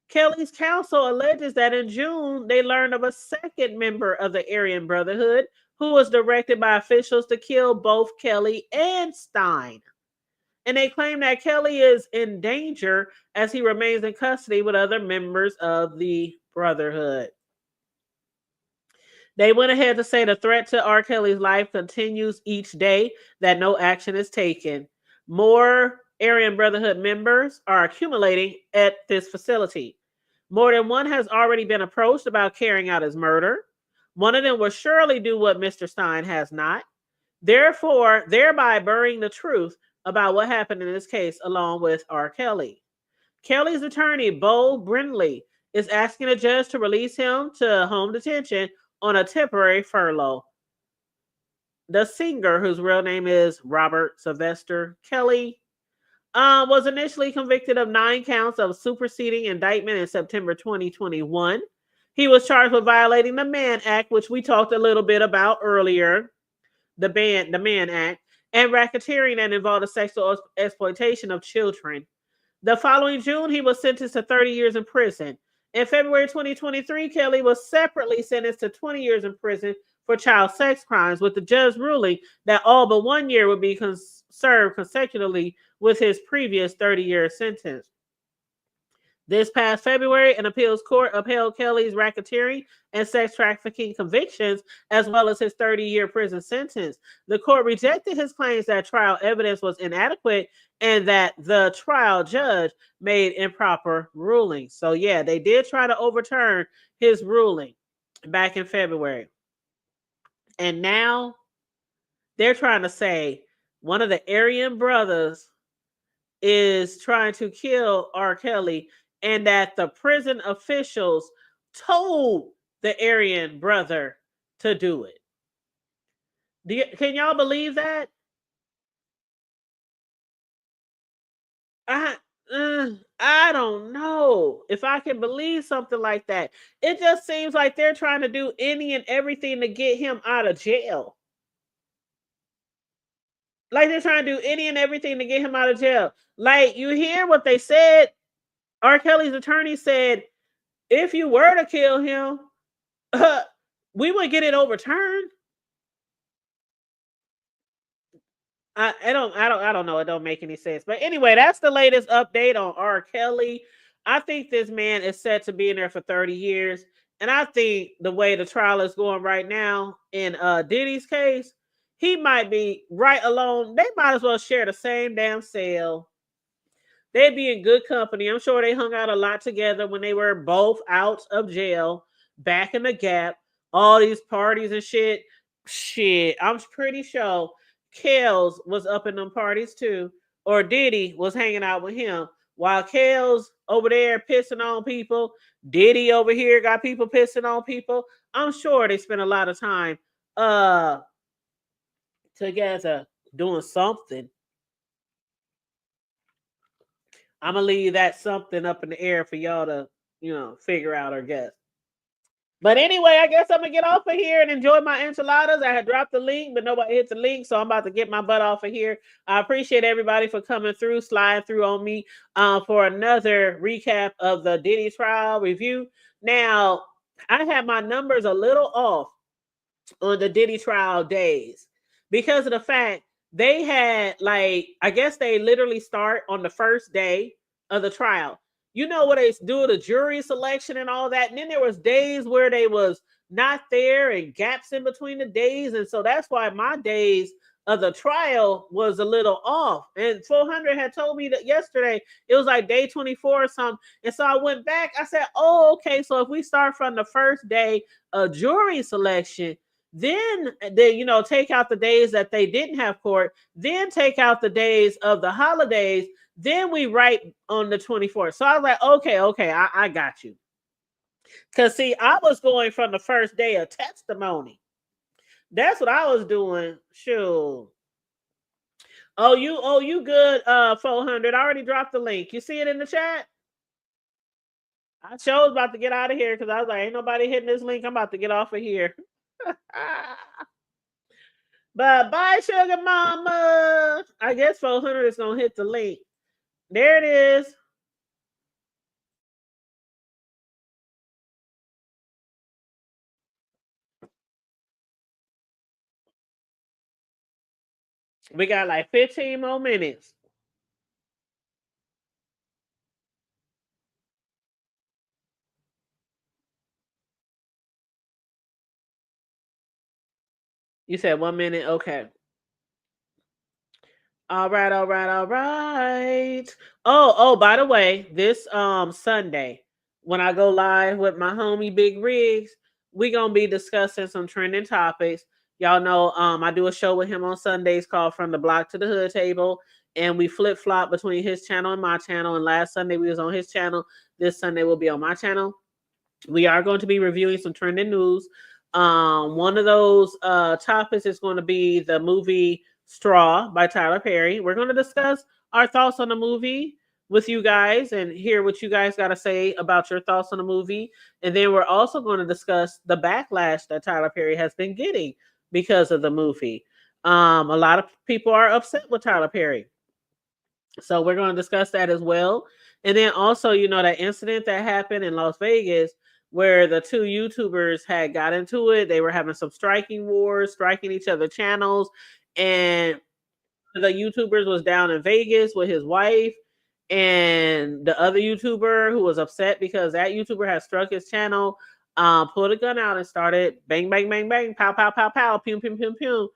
Kelly's counsel alleges that in June, they learned of a second member of the Aryan Brotherhood who was directed by officials to kill both Kelly and Stein. And they claim that Kelly is in danger as he remains in custody with other members of the Brotherhood. They went ahead to say the threat to R. Kelly's life continues each day, that no action is taken. More Aryan Brotherhood members are accumulating at this facility. More than one has already been approached about carrying out his murder. One of them will surely do what Mr. Stein has not, thereby burying the truth about what happened in this case along with R. Kelly. Kelly's attorney, Bo Brindley, is asking a judge to release him to home detention on a temporary furlough. The singer, whose real name is Robert Sylvester Kelly, was initially convicted of 9 counts of superseding indictment in September 2021. He was charged with violating the Mann Act, which we talked a little bit about earlier, the Mann Act, and racketeering that involved the sexual exploitation of children. The following June, he was sentenced to 30 years in prison. In February 2023, Kelly was separately sentenced to 20 years in prison for child sex crimes, with the judge ruling that all but 1 year would be served consecutively with his previous 30-year sentence. This past February, an appeals court upheld Kelly's racketeering and sex trafficking convictions, as well as his 30-year prison sentence. The court rejected his claims that trial evidence was inadequate and that the trial judge made improper rulings. So yeah, they did try to overturn his ruling back in February. And now they're trying to say one of the Aryan brothers is trying to kill R. Kelly, and that the prison officials told the Aryan brother to do it. Can y'all believe that? I don't know if I can believe something like that. It just seems like they're trying to do any and everything to get him out of jail. Like they're trying to do any and everything to get him out of jail. Like, you hear what they said? R. Kelly's attorney said, if you were to kill him, we would get it overturned. I don't know. It don't make any sense. But anyway, that's the latest update on R. Kelly. I think this man is set to be in there for 30 years. And I think the way the trial is going right now in Diddy's case, he might be right alone. They might as well share the same damn cell. They'd be in good company. I'm sure they hung out a lot together when they were both out of jail, back in the Gap, all these parties and shit. Shit, I'm pretty sure Kels was up in them parties too, or Diddy was hanging out with him. While Kels over there pissing on people, Diddy over here got people pissing on people. I'm sure they spent a lot of time together doing something. I'm gonna leave that something up in the air for y'all to, figure out or guess. But anyway, I guess I'm gonna get off of here and enjoy my enchiladas. I had dropped the link, but nobody hit the link, so I'm about to get my butt off of here. I appreciate everybody for coming through, sliding through on me for another recap of the Diddy trial review. Now, I had my numbers a little off on the Diddy trial days because of the fact they had, I guess they literally start on the first day of the trial. You know what they do, the jury selection and all that. And then there was days where they was not there and gaps in between the days. And so that's why my days of the trial was a little off. And 400 had told me that yesterday it was like day 24 or something. And so I went back. I said, oh, okay. So if we start from the first day of jury selection, then they, take out the days that they didn't have court, then take out the days of the holidays, then we write on the 24th. So I was like, okay, I got you. Because, see, I was going from the first day of testimony. That's what I was doing. Sure. Oh, you good, 400. I already dropped the link. You see it in the chat? I sure was about to get out of here because I was like, ain't nobody hitting this link. I'm about to get off of here. But bye, sugar mama. I guess 400 is going to hit the link. There it is. We got like 15 more minutes. You said 1 minute? Okay. All right. Oh, by the way, this Sunday, when I go live with my homie Big Riggs, we gonna be discussing some trending topics. Y'all know I do a show with him on Sundays called From the Block to the Hood Table, and we flip flop between his channel and my channel. And last Sunday we was on his channel. This Sunday will be on my channel. We are going to be reviewing some trending news. One of those topics is going to be the movie Straw by Tyler Perry. We're going to discuss our thoughts on the movie with you guys and hear what you guys got to say about your thoughts on the movie. And then we're also going to discuss the backlash that Tyler Perry has been getting because of the movie. A lot of people are upset with Tyler Perry. So we're going to discuss that as well. And then also, you know, that incident that happened in Las Vegas where the two YouTubers had got into it. They were having some striking wars, striking each other channels. And the YouTubers was down in Vegas with his wife. And the other YouTuber who was upset because that YouTuber had struck his channel, pulled a gun out and started bang, bang, bang, bang, pow, pow, pow, pow, pew, pew, pew, pew.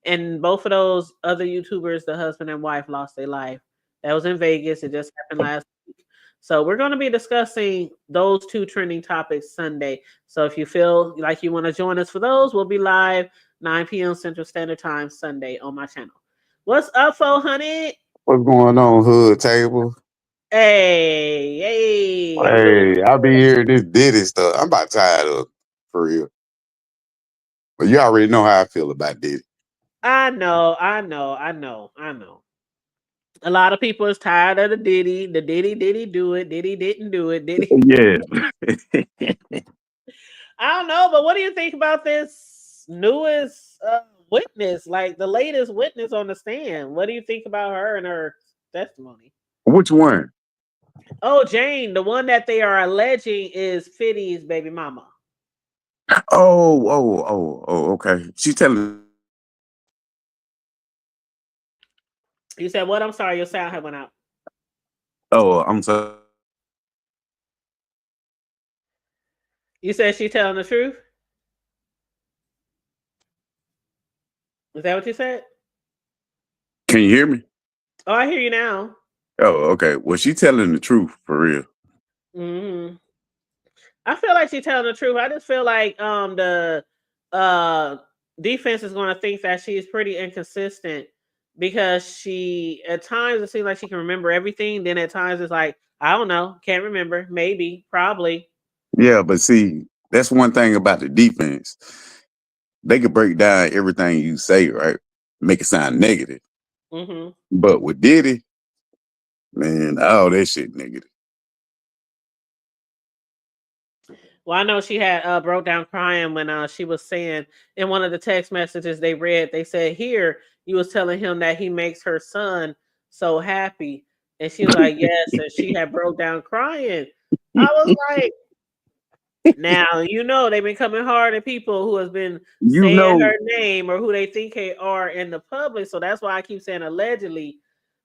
And both of those other YouTubers, the husband and wife, lost their life. That was in Vegas. It just happened last week. So we're going to be discussing those two trending topics Sunday. So if you feel like you want to join us for those, we'll be live 9 p.m. Central Standard Time Sunday on my channel. What's up, 400? What's going on, Hood Table? Hey, hey. Hey, I be hearing this Diddy stuff. I'm about tired of it, for real. But you already know how I feel about Diddy. I know. A lot of people is tired of the Diddy. The Diddy do it. Diddy didn't do it. Diddy. Yeah. I don't know, but what do you think about this newest witness, like the latest witness on the stand? What do you think about her and her testimony? Which one? Oh, Jane, the one that they are alleging is Fiddy's baby mama. Okay. She telling. You said what? I'm sorry, your sound had went out. Oh, I'm sorry. You said she telling the truth? Is that what you said? Can you hear me? Oh, I hear you now. Oh, okay. Well, she telling the truth, for real. Mm-hmm. I feel like she's telling the truth. I just feel like the defense is going to think that she's pretty inconsistent because she at times it seems like she can remember everything. Then at times it's like, I don't know, can't remember, maybe, probably. Yeah, but see, that's one thing about the defense. They could break down everything you say, right? Make it sound negative. Mm-hmm. But with Diddy, man, all that shit negative. Well, I know she had broke down crying when she was saying in one of the text messages they read, they said, here, you was telling him that he makes her son so happy. And she was like, yes. And she had broke down crying. I was like, now, you know, they've been coming hard at people who has been You saying know, her name or who they think they are in the public. So that's why I keep saying allegedly.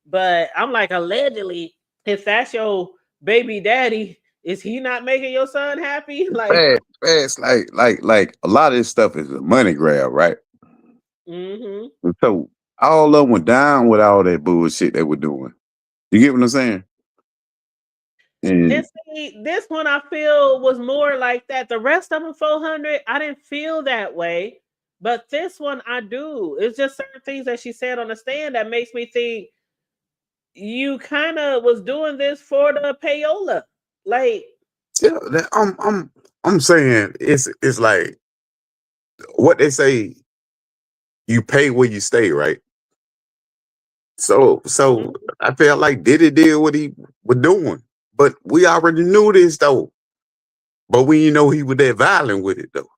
But I'm like, allegedly, if that's your baby daddy, is he not making your son happy? Like, fast, like a lot of this stuff is a money grab, right? mm-hmm. And so all of them were down with all that bullshit they were doing. You get what I'm saying? And And see, this one I feel was more like that. The rest of them 400, I didn't feel that way. But this one I do. It's just certain things that she said on the stand that makes me think you kind of was doing this for the payola. Like, yeah, I'm saying it's like what they say, you pay where you stay, right? So mhm, I felt like Diddy did what he was doing. But we already knew this though. But we didn't know he was that violent with it though.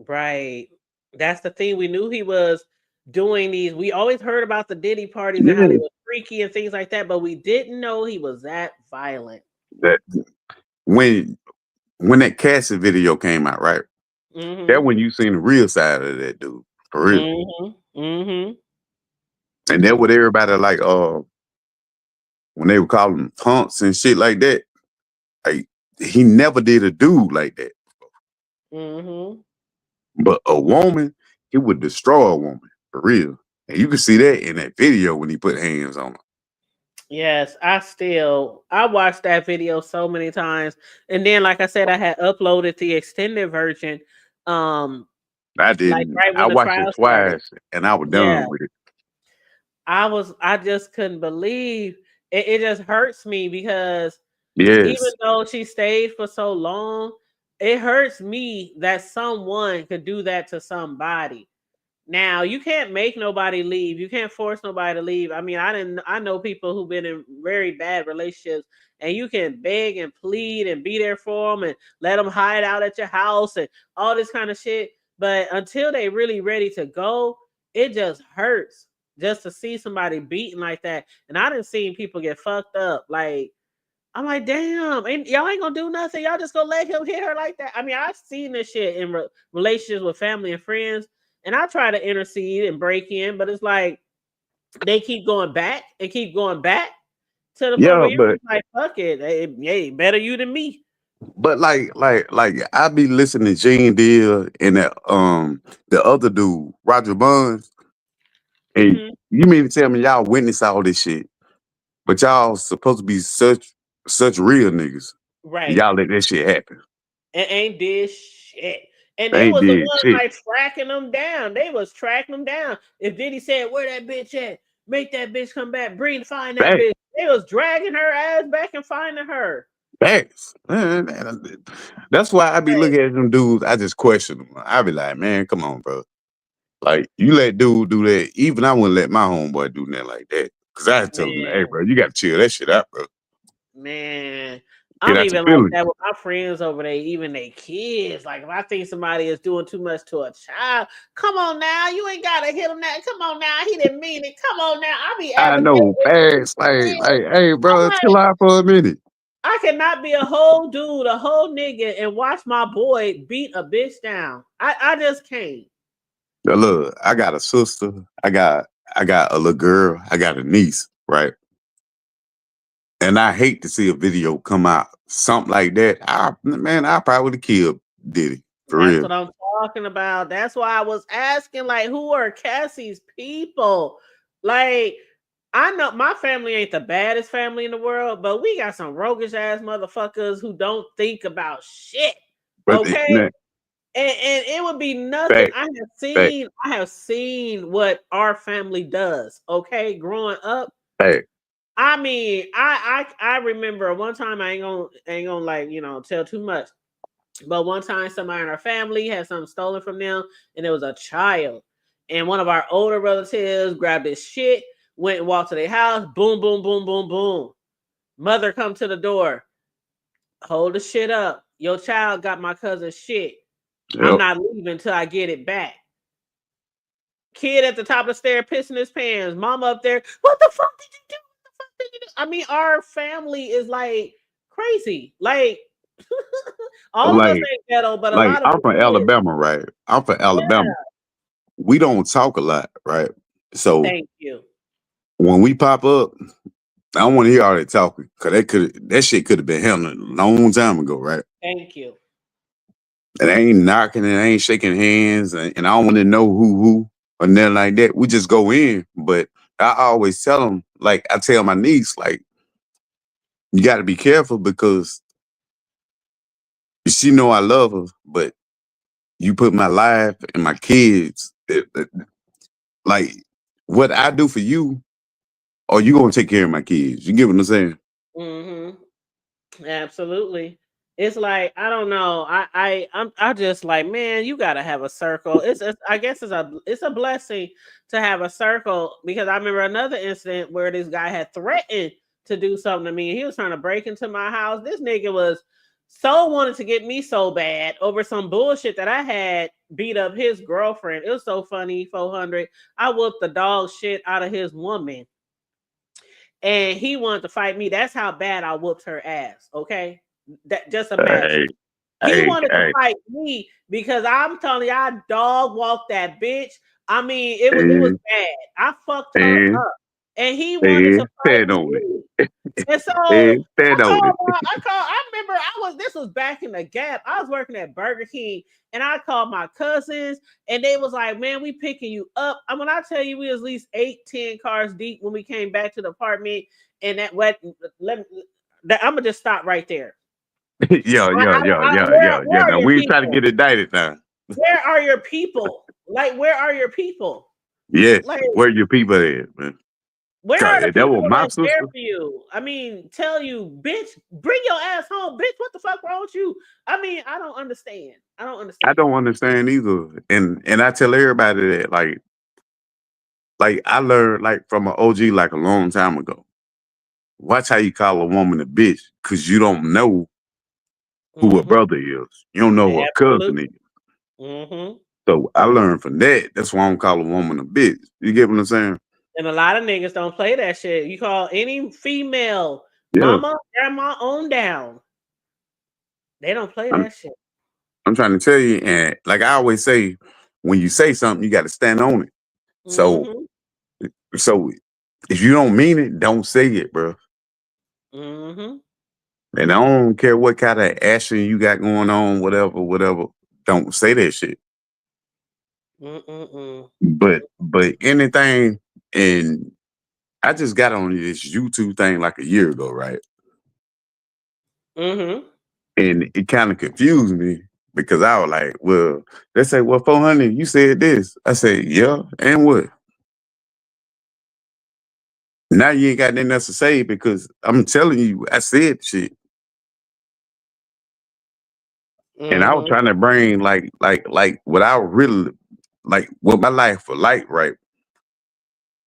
right. That's the thing. We knew he was doing these. We always heard about the Diddy parties and how they Yeah. were freaky and things like that, but we didn't know he was that violent. That when that Cassie video came out, right? Mm-hmm. That when you seen the real side of that dude, for real. Mm-hmm. Mm-hmm. And that what everybody like when they were calling him punks and shit like that. Like he never did a dude like that. Mm-hmm. But a woman, he would destroy a woman, for real. And you can see that in that video when he put hands on her. Yes, I watched that video so many times. And then like I said, I had uploaded the extended version. Um I like didn't. right I when the watched it trial started. twice and I was Yeah, done with it. I just couldn't believe it. It just hurts me because even Yes. though she stayed for so long, it hurts me that someone could do that to somebody. Now you can't make nobody leave. You can't force nobody to leave. I mean, I know people who've been in very bad relationships, and you can beg and plead and be there for them and let them hide out at your house and all this kind of shit. But until they really ready to go, it just hurts just to see somebody beaten like that. And I done seen people get fucked up. Like I'm like, damn, and y'all ain't gonna do nothing. Y'all just gonna let him hit her like that. I mean, I've seen this shit in relationships with family and friends, and I try to intercede and break in, but it's like they keep going back and keep going back to the point Yeah, where you're but just like, fuck it, hey, better you than me. like I be listening to Gene Deal and that the other dude, Roger Buns, and Hmm. you mean to tell me y'all witness all this shit, but y'all supposed to be such real niggas. And Right. y'all let that shit happen. And ain't did shit. And They they ain't was the did ones shit. like tracking them down. They was tracking them down. If Diddy said, "Where that bitch at? Make that bitch come back. Find that Back, bitch." They was dragging her ass back and finding her. backs. Man, that's why I be Like, looking at them dudes. I just question them. I be like, man, come on, bro. Like you let dude do that. Even I wouldn't let my homeboy do nothing like that. Cause I tell him, hey, man, bro, you got to chill that shit out, bro. man. Get I'm out your even like feelings. that with my friends over there, even they kids. Like if I think somebody is doing too much to a child, come on now, you ain't gotta hit him now. Come on now, he didn't mean it. Come on now, I be I advocating. know, fast. Hey, I'm bro, like, chill out for a minute. I cannot be a whole dude, a whole nigga, and watch my boy beat a bitch down. I just can't. Now, look, I got a sister. I got a little girl. I got a niece, right? And I hate to see a video come out, something like that. I probably would have killed Diddy for That's real. what I'm talking about. That's why I was asking, like, who are Cassie's people? Like, I know my family ain't the baddest family in the world, but we got some roguish ass motherfuckers who don't think about shit. But Okay. man, And it would be nothing. back, back, I have seen what our family does. Okay, growing up. back. I mean, I remember one time I ain't gonna like, tell too much. But one time somebody in our family had something stolen from them, and it was a child. And one of our older relatives grabbed his shit, went and walked to their house, boom, boom, boom, boom, boom. Mother come to the door. Hold the shit up. Your child got my cousin's shit. I'm Yep. not leaving until I get it back. Kid at the top of the stair pissing his pants. Mama up there. What the fuck did you do? What the fuck did you do? I mean, our family is like crazy. Like all of us Like, ain't ghetto, but a like lot of I'm us from is. Alabama, right? I'm from Alabama. Yeah. We don't talk a lot, right? So Thank you. when we pop up, I don't want to hear all that talking because that shit could have been handled a long time ago, right? Thank you. And I ain't knocking and I ain't shaking hands and I don't want to know who or nothing like that. We just go in. But I always tell them, like I tell my niece, like, you got to be careful because she know I love her, but you put my life and my kids, like what I do for you, or you gonna take care of my kids. You get what I'm saying? Mm-hmm. Absolutely. It's like I don't know. I just like, man, you gotta have a circle. I guess it's a blessing to have a circle because I remember another incident where this guy had threatened to do something to me. He was trying to break into my house. This nigga was so wanted to get me so bad over some bullshit that I had beat up his girlfriend. It was so funny, 400. I whooped the dog shit out of his woman and he wanted to fight me. That's how bad I whooped her ass. Okay, that just imagine. Hey, He hey, wanted to hey, fight me because I'm telling you, I dog walked that bitch. I mean, it was hey, bad. I fucked her hey, up, and he wanted hey, to fight stand on it. me. And so Hey, stand on it. I remember this was back in the Gap. I was working at Burger King and I called my cousins and they was like, man, we picking you up. And when I tell you we was at least 8-10 cars deep when we came back to the apartment and I'm gonna just stop right there. Yeah, yeah, yeah, yeah, yeah, yeah. Where Now are your we ain't trying to people? get indicted now. Where are your people? Like, where are your people? Yes, Like, where your people at, man? where are the That was people my that's there sister. for you? I mean, tell you, bitch, bring your ass home, bitch. What the fuck wrong with you? I mean, I don't understand. I don't I understand. don't understand either. And I tell everybody that like I learned like from an OG like a long time ago. Watch how you call a woman a bitch, cause you don't know who her Mm-hmm. brother is. You don't know who her cousin Absolutely. is. Mm-hmm. So I learned from that. That's why I don't call a woman a bitch. You get what I'm saying? And a lot of niggas don't play that shit. You call any female Yeah. mama, grandma on down. They don't play I'm that shit. I'm trying to tell you, and like I always say, when you say something, you got to stand on it. So Mm-hmm. so if you don't mean it, don't say it, bro. Mm-hmm. And I don't care what kind of action you got going on, whatever. Don't say that shit. Mm-mm-mm. But anything, and I just got on this YouTube thing like a year ago, right? Mm-hmm. And it kind of confused me because I was like, well, they say, well, 400, you said this. I said, yeah, and what? Now you ain't got nothing else to say because I'm telling you, I said shit. And I was Mm-hmm. trying to bring like what I really like what my life for like, right?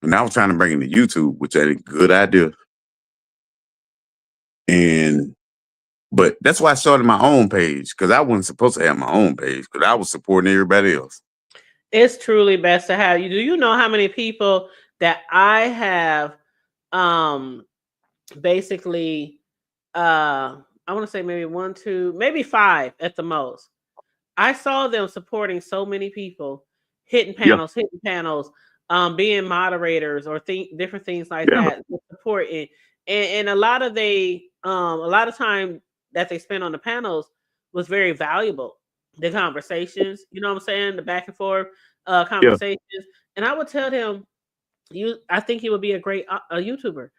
And I was trying to bring it to YouTube, which ain't a good idea. And but that's why I started my own page because I wasn't supposed to have my own page because I was supporting everybody else. It's truly best to have you. Do you know how many people that I have um basically I want to say maybe one, two, maybe five at the most. I saw them supporting so many people, Yeah, hitting panels, being moderators or different things like yeah, that, supporting, and a lot of time that they spent on the panels was very valuable. The conversations, you know what I'm saying, the back and forth yeah, conversations, and I would tell them, I think you would be a great a YouTuber.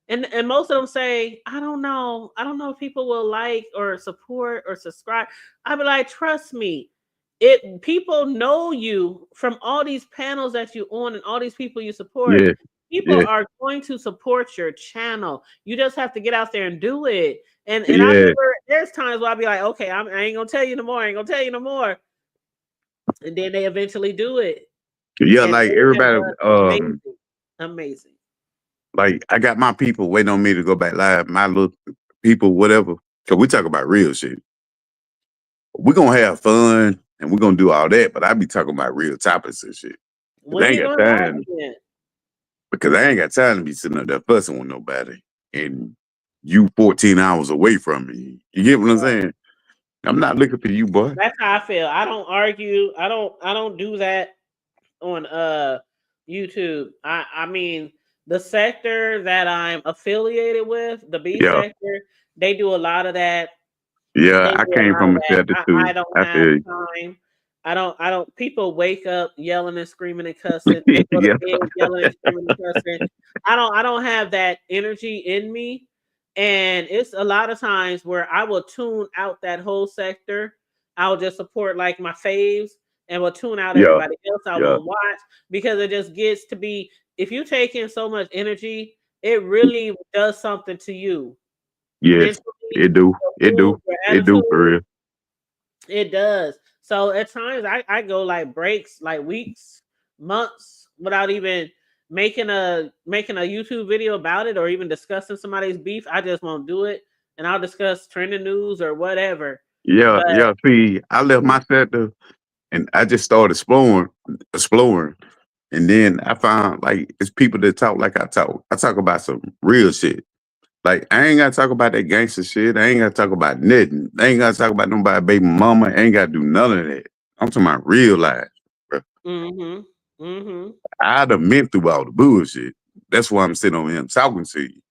And most of them say, I don't know if people will like or support or subscribe. I'd be like, trust me, it people know you from all these panels that you on and all these people you support. yeah, People yeah, are going to support your channel. You just have to get out there and do it. And I yeah, remember there's times where I'll be like, okay, I ain't gonna tell you no more. I ain't gonna tell you no more. And then they eventually do it. yeah. And Like it everybody, was amazing. Amazing. like I got my people waiting on me to go back live. My little people, whatever. Cause we talk about real shit. We're gonna have fun and we're gonna do all that, but I be talking about real topics and shit. Cause I When ain't you got going live time. again? Because I ain't got time to be sitting up there fussing with nobody. And you 14 hours away from me. You get what I'm saying? I'm not looking for you, boy. That's how I feel. I don't argue. I don't do that on YouTube. I mean the sector that I'm affiliated with, the B Yeah. sector, they do a lot of that. Yeah, They I do a came lot of from a that. shelter too. I don't I have feel you. time. I don't people wake up yelling and screaming and cussing. They go to Yeah. bed yelling and screaming and cussing. I don't have that energy in me. And it's a lot of times where I will tune out that whole sector. I'll just support like my faves and will tune out Yeah. everybody else. I Yeah. won't watch because it just gets to be, if you take in so much energy, it really does something to you Yes. mentally, It do. your It mood, do. your It do for attitude. real. It does. So at times I go like breaks, like weeks, months without even making a YouTube video about it or even discussing somebody's beef. I just won't do it. And I'll discuss trending news or whatever. Yeah, But yeah. See, I left my sector and I just started exploring. And then I found like it's people that talk like I talk. I talk about some real shit. Like I ain't gotta talk about that gangster shit. I ain't gotta talk about nothing. I ain't gotta talk about nobody baby mama. I ain't gotta do none of that. I'm talking about real life, bro. mm-hmm. Mm-hmm. I done been through all the bullshit. That's why I'm sitting on here talking to you.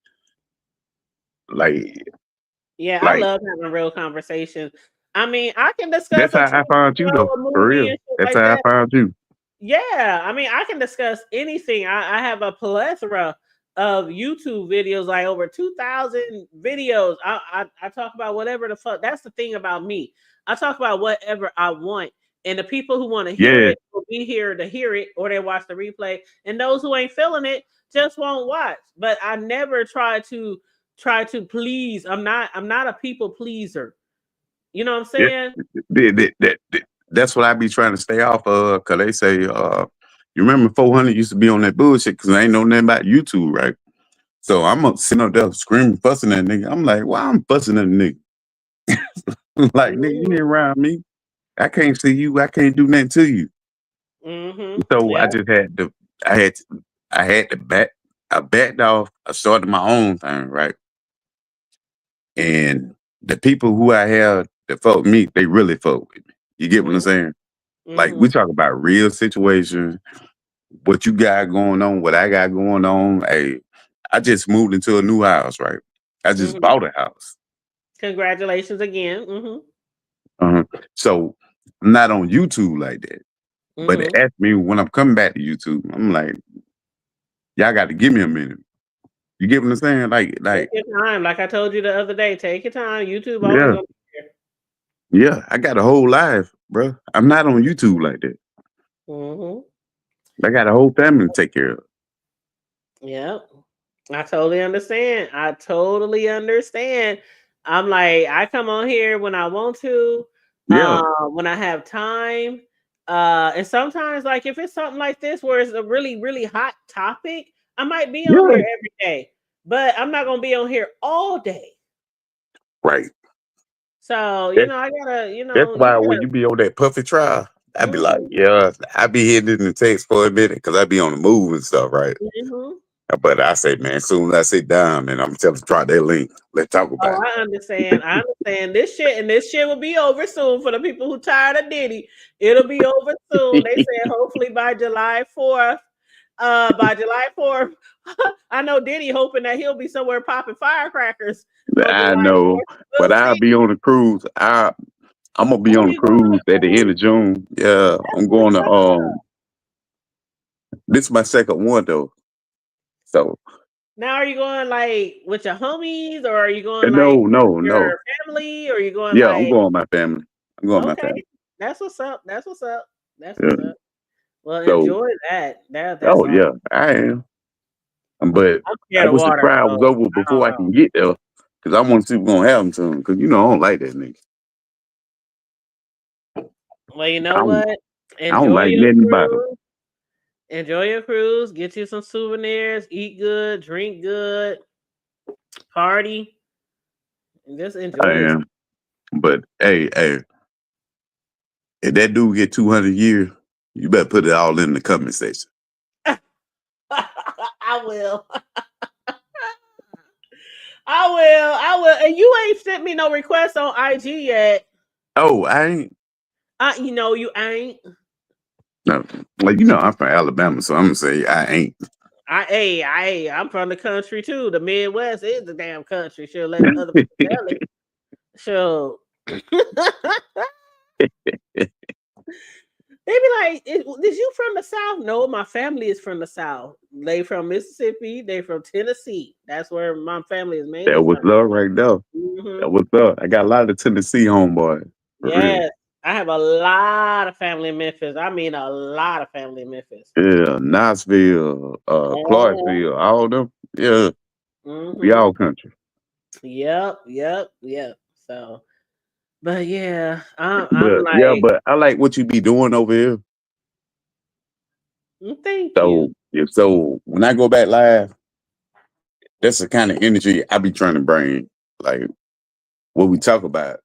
Like, Yeah, I like love having real conversations. I mean, I can discuss that's a how I TV found you show, though. a For movie, real. and shit That's like how I that. found you. Yeah, I mean, I can discuss anything. I have a plethora of YouTube videos, like over 2,000 videos. I talk about whatever the fuck. That's the thing about me. I talk about whatever I want, And the people who want to hear Yeah, it will be here to hear it, or they watch the replay. And those who ain't feeling it just won't watch. But I never try to please. I'm not a people pleaser. You know what I'm yeah. saying? That's what I be trying to stay off of. Cause they say, you remember 400 used to be on that bullshit because I ain't know nothing about YouTube, right? So I'm up sitting up there screaming, fussing at nigga. I'm like, why I'm fussing at nigga? Like, nigga, you ain't around me. I can't see you. I can't do nothing to you. So Yeah. I just had to, I had, to, I had to I backed off. I started my own thing, right? And the people who I have that fuck with me, they really fuck with me. You get what I'm saying? Like we Mm-hmm. talk about real situations, what you got going on, what I got going on. Hey, I just moved into a new house, right? I just Mm-hmm. bought a house. Congratulations again. Mm-hmm. Uh-huh. So I'm not on YouTube like that. But they Mm-hmm. ask me when I'm coming back to YouTube, I'm like, y'all got to give me a minute. You get what I'm saying? Take your time. Like I told you the other day, take your time. YouTube always Yeah, gonna be there. yeah. I got a whole life, bro. I'm not on YouTube like that. Mm-hmm. I got a whole family to take care of. Yep. I totally understand. I totally understand. I'm like, I come on here when I want to, Yeah, when I have time. And sometimes, like, if it's something like this where it's a really, really hot topic, I might be on yeah. here every day, but I'm not gonna be on here all day. Right. So, That's I gotta, that's you why when gotta. you be on that puffy trial, I be like, Mhm, yeah, I be hitting it in the text for a minute because I be on the move and stuff, right? mhm. But I say, man, as soon as I sit down, man, I'm telling try that link. Let's talk Oh, about it. I understand. I understand this shit, and this shit will be over soon for the people who tired of Diddy. It'll be over soon. They said hopefully by July 4th. By July 4th, I know Diddy hoping that he'll be somewhere popping firecrackers on I July know, 4th. We'll but I'll see. be on a cruise. I'm gonna be Oh, on a you going on cruise at a the end cruise? of June. Yeah, That's I'm what's going to up. this is my second one though. So Now, are you going like with your homies, or are you going like no, no, no. your family, or are you going Yeah, I'm like? going with my family. I'm going with my Okay, family. that's what's up. That's what's up. That's what's Yeah. up. Well, So enjoy that. That's oh all. yeah, I am. But I'm I scared of wish the water, trial was so over I before don't I know. can get there. Cause I want to see what's gonna happen to him. Cause I don't like that nigga. Well, you I know don't, what? I don't Enjoy like your nothing about him. cruise. Enjoy your cruise. Get you some souvenirs. Eat good. Drink good. Party. And just I enjoy yourself. am. But hey, if that dude get 200 years, you better put it all in the comment section. I will. I will. I will. And you ain't sent me no request on IG yet. Oh, I ain't. You ain't. No, like I'm from Alabama, so I'm gonna say I ain't. I'm from the country too. The Midwest is the damn country. She'll let other people tell it. So they be like, "Is you from the South?" No, my family is from the South. They from Mississippi. They from Tennessee. That's where my family is mainly That was from. up right there. Hmm. That was up. I got a lot of Tennessee homeboys for real. Yes, I have a lot of family in Memphis. I mean, a lot of family in Memphis. Yeah, Knoxville, Uh-huh. Clarksville, all of them. Yeah, we Hmm. all country. Yep. Yep. Yep. So, but yeah, I'm But yeah, like, but I like what you be doing over here. thank you. So when I go back live, that's the kind of energy I be trying to bring. Like what we talk about,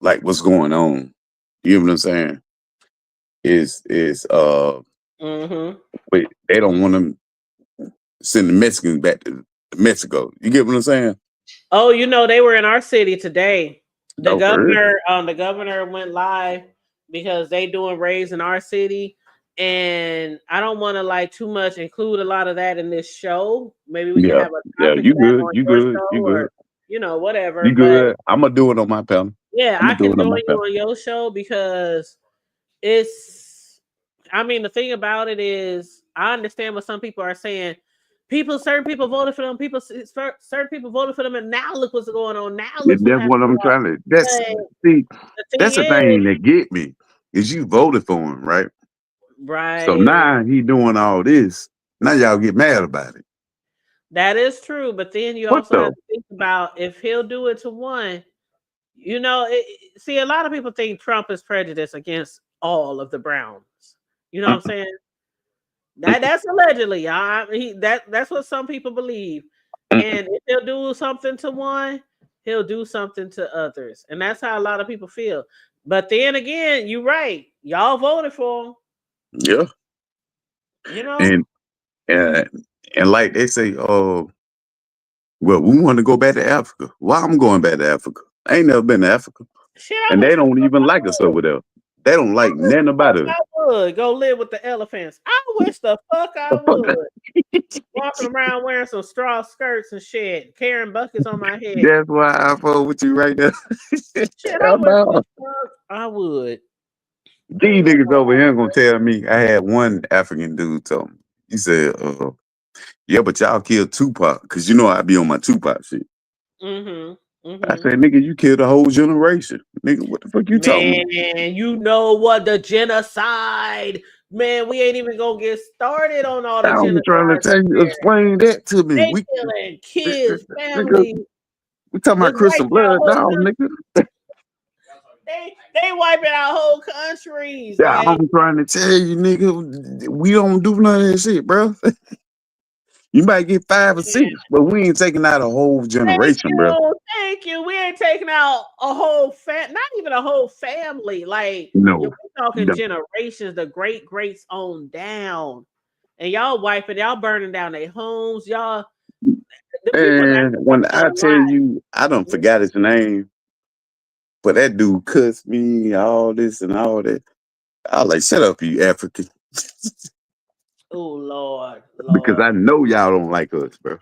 like what's going on. You know what I'm saying? Is Hmm. but they don't want them send the Mexicans back to Mexico. You get what I'm saying? Oh, they were in our city today. The No, for real. governor went live because they doing raids in our city, and I don't want to like too much include a lot of that in this show. Maybe we can Yeah, have a yeah. topic You of that good? on You your good? You show, good? or whatever. You But good? I'm gonna do it on my panel. yeah, I'm I gonna do can it on my join you panel. on your show because it's. I mean, the thing about it is, I understand what some people are saying. Certain people voted for them. Certain people voted for them, and now look what's going on. Now look what's That's what happening. I'm trying to. But See, the thing that's the is, thing that get me. is you voted for him, right? So Right. now he doing all this. Now y'all get mad about it. That is true, but then you What also have though? to think about if he'll do it to one. See, a lot of people think Trump is prejudiced against all of the Browns. You know what I'm saying? That's allegedly. That's what some people believe. And if he'll do something to one, he'll do something to others, and that's how a lot of people feel. But then again, you're right. Y'all voted for him. Yeah. You know, And and and like they say, well, we want to go back to Africa. Why I'm going back to Africa? I ain't never been to Africa. shit. I And they wish the don't fuck even I like us would. over there. They don't I like wish nothing the about fuck us. I would go live with the elephants. I wish the fuck I The fuck that- would. Walking around wearing some straw skirts and shit, carrying buckets on my head. That's why I fuck with you right there. Shit, I Hell wish the no. fuck I would. I These ain't gonna niggas over lie. here gonna tell me I had one African dude tell me. He said, yeah, but y'all killed Tupac. Cause you know I be on my Tupac shit. Mm-hmm. I Mm-hmm. said, nigga, you killed a whole generation. Nigga, what the fuck you talking about? Man, you know what? The genocide. Man, we ain't even gonna get started on all the I'm genocide trying to tell up you, there. explain that to me. They We killing kids, nigga, families. we talking They about Christian wiping out blood whole now, nigga. they wiping out whole countries. Yeah, Like, I'm trying to tell you, nigga, we don't do none of that shit, bro. You might get 5 or 6, but we ain't taking out a whole thank generation, bro. you, thank you. We ain't taking out a whole not even a whole family. Like, we're No, talking no. generations, the great greats on down, and y'all burning down their homes. Y'all, the people in And Africa when done I a tell you, I don't lot. forgot his name, but that dude cussed me, all this and all that. I was like, shut up, you African. Oh Lord, Because Lord, I know y'all don't like us, bro.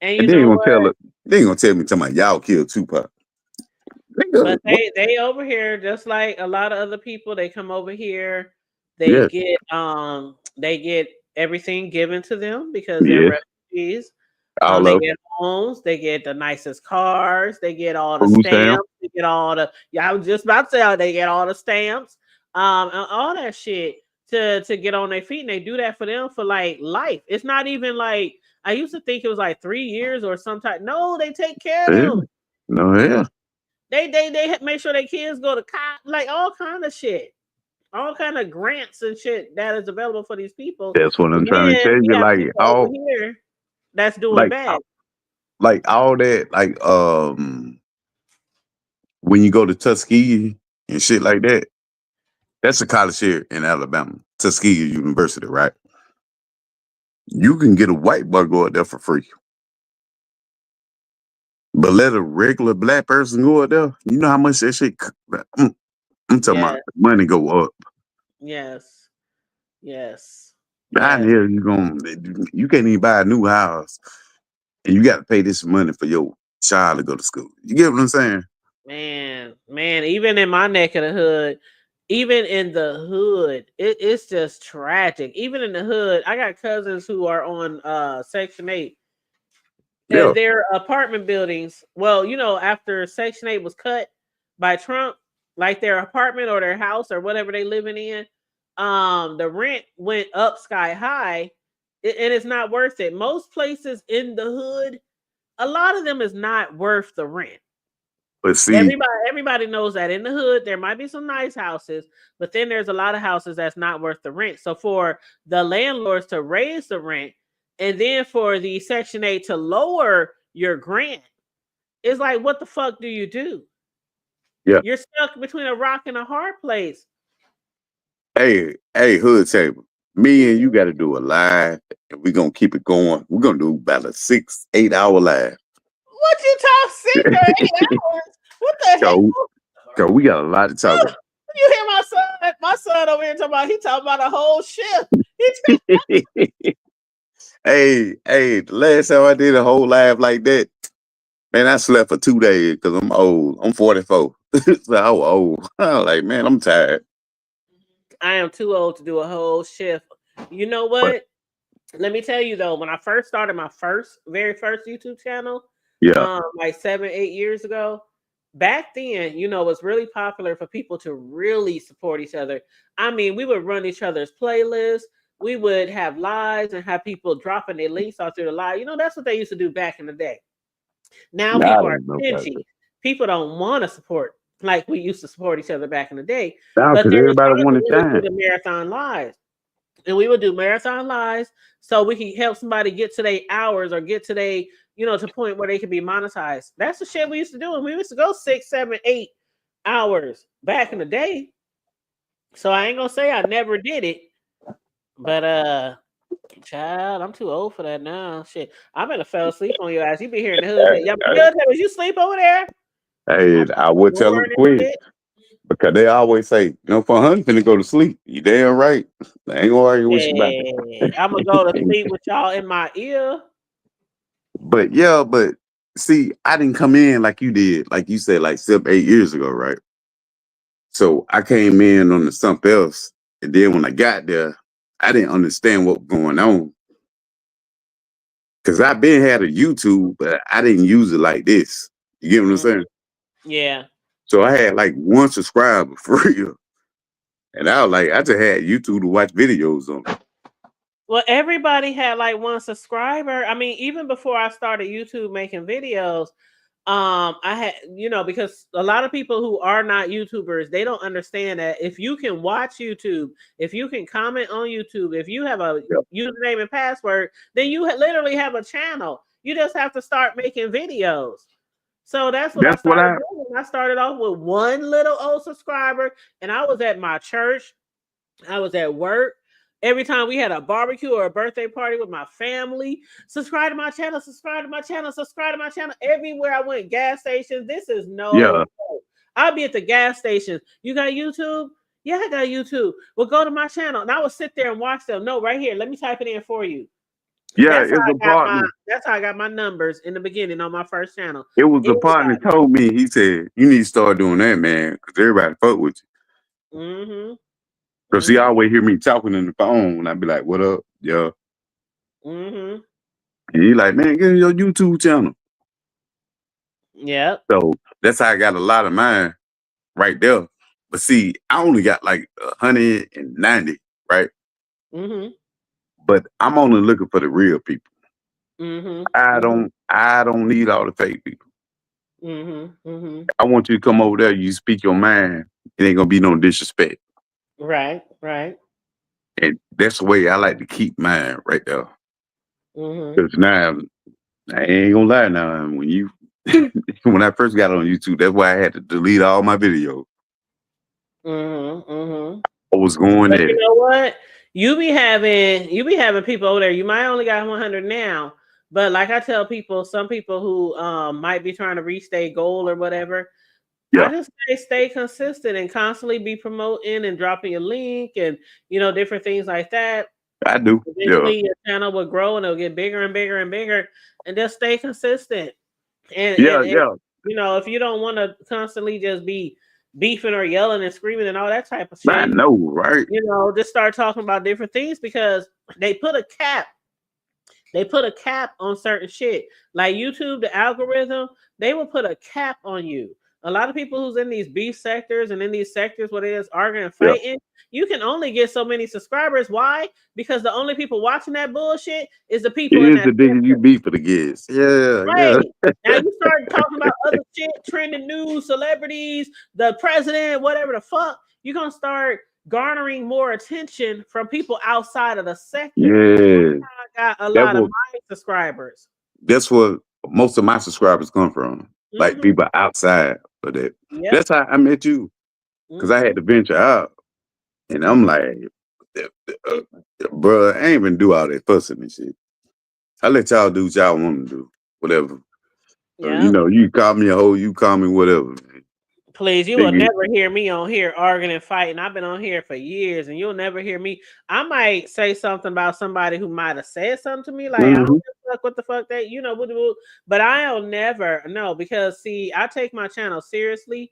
and And you they ain't know gonna tell what? it. They ain't gonna tell me talking about y'all killed Tupac. Nigga, But what? they over here just like a lot of other people. They come over here. Yeah, They get everything given to them because they're yeah, refugees. all They of get homes. They get the nicest cars. They get all the food stamp. stamps. They get all the yeah. I was just about to say they get all the stamps. And all that shit to get on their feet, and they do that for them for like life. It's not even like I used to think it was like 3 years or some type. No, they take care of Yeah, them. no, yeah. They make sure their kids go to college, like all kind of shit, all kind of grants and shit that is available for these people. That's what I'm And trying to then tell we you. have people over here that's doing Like, bad. like all that, when you go to Tuskegee and shit like that, that's a college here in Alabama, Tuskegee University, right? You can get a white boy go out there for free, but let a regular black person go out there. You know how much that shit? I'm talking about Yes, money go up. yes, yes, Down yes, here, you can't even buy a new house, and you got to pay this money for your child to go to school. You get what I'm saying? man. Even in my neck of the hood, even in the hood, it's just tragic. Even in the hood, I got cousins who are on Section 8. Yeah, And their apartment buildings, well, after Section 8 was cut by Trump, like their apartment or their house or whatever they living in, the rent went up sky high, and it's not worth it. Most places in the hood, a lot of them is not worth the rent. but see, Everybody knows that in the hood there might be some nice houses, but then there's a lot of houses that's not worth the rent. So for the landlords to raise the rent and then for the Section 8 to lower your grant, it's like, what the fuck do you do? yeah. You're stuck between a rock and a hard place. Hey, hood table. Me and you Mhm. got to do a live, and we're gonna keep it going. We're gonna do about a 6, 8 hour live. What you talk 6 or 8 hours? What the Cause, hell? 'cause we got a lot to talk about. You hear my son? My son over here talking about a whole shift. Hey, the last time I did a whole live like that, man, I slept for 2 days because I'm old. I'm 44. So I was old. I was like, man, I'm tired. I am too old to do a whole shift. You know But what? Let me tell you though, when I first started my very first YouTube channel, yeah, like 7, 8 years ago, back then, you know, it was really popular for people to really support each other. I mean, we would run each other's playlists. We would have lives and have people dropping their links out through the live. You know, that's what they used to do back in the day. Now Nah, I people are don't know about that. stingy. People don't want to support like we used to support each other back in the day. Nah, But because they were everybody starting to wanted really do time. the marathon lives. And we would do marathon lives so we can help somebody get to their hours or get to their, you know, to point where they can be monetized. That's the shit we used to do. And we used to go 6, 7, 8 hours back in the day. So I ain't gonna say I never did it, but child, I'm too old for that now. Shit, I better fell asleep on your ass. You be here in the hood. Hey, Yeah, hood, was you sleep over there? hey, I would tell them Snoring and quick shit. because they always say, you know, for honey finna go to sleep. You damn right. I ain't gonna argue with you about Hey, I'm gonna go to it. sleep with y'all in my ear. But yeah, but see, I didn't come in like you did, like you said, like 7, 8 years ago, right? So I came in on the something else, and then when I got there, I didn't understand what was going on because I been had a YouTube, but I didn't use it like this. You get what I'm Mm, saying? yeah. So I had like one subscriber for real, and I was like, I just had YouTube to watch videos on. Well, everybody had like one subscriber. I mean, even before I started YouTube making videos, I had, you know, because a lot of people who are not YouTubers, they don't understand that if you can watch YouTube, if you can comment on YouTube, if you have a Yeah. username and password, then you literally have a channel. You just have to start making videos. So that's what I That's what started I. doing. I started off with one little old subscriber, and I was at my church. I was at work. Every time we had a barbecue or a birthday party with my family, subscribe to my channel, subscribe to my channel, subscribe to my channel. Everywhere I went, gas stations. This is no Yeah, joke. I'll be at the gas stations. You got YouTube? Yeah, I got YouTube. Well, go to my channel. And I would sit there and watch them. No, right here. Let me type it in for you. yeah. That's how It's a I got my partner. that's how I got my numbers in the beginning on my first channel. It was a partner Everybody. told me. He said you need to start doing that, man, because everybody fuck with you. Mm-hmm. Because he Mm-hmm. always hear me talking on the phone, and I be like, "What up, yeah?" Mm-hmm. And he like, "Man, get in your YouTube channel." Yep. So that's how I got a lot of mine right there. But see, I only got like 190, right? Mm-hmm. But I'm only looking for the real people. Mm-hmm. I Mm-hmm. don't need all the fake people. Mm-hmm. Mm-hmm. I want you to come over there, you speak your mind, it ain't gonna be no disrespect. Right, right. And that's the way I like to keep mine right there. Mm-hmm. Because now I ain't gonna lie now. When you when I first got on YouTube, that's why I had to delete all my videos. Mm-hmm. Mm-hmm. I was going But at you it. know what? You be having people over there. You might only got 100 now, but like I tell people, some people who might be trying to reach their goal or whatever, I Yeah, just say stay consistent and constantly be promoting and dropping a link and different things like that. I do. Yeah. Eventually, your channel will grow and it'll get bigger and bigger and bigger, and just stay consistent. And Yeah, and, and yeah. if you don't want to constantly just be beefing or yelling and screaming and all that type of I shit, know, right? just start talking about different things because they put a cap. They put a cap on certain shit. Like YouTube, the algorithm, they will put a cap on you. A lot of people who's in these beef sectors and in these sectors where there's arguing and Yeah. fighting, you can only get so many subscribers. Why? Because the only people watching that bullshit is the It people in is that the bigger you sector. be for the kids. Yeah, yeah. Right. Now you start talking about other shit, trending news, celebrities, the president, whatever the fuck, you're gonna start garnering more attention from people outside of the sector. Yeah. I got a That lot of was my subscribers. that's what most of my subscribers come from. Like Mm-hmm. people outside of that. Yep. That's how I met you. Cause I had Mm-hmm. to venture out. And I'm like, bro, I ain't even do all that fussing and shit. I let y'all do what y'all want to do. Whatever. Yep. You call me a hoe, you call me whatever, man. Please, you will Nigga, never hear me on here arguing and fighting. I've been on here for years, and you'll never hear me. I might say something about somebody who might have said something to me, like I don't mhm. give a fuck what the fuck that woo, woo, woo. But I'll never no because see, I take my channel seriously,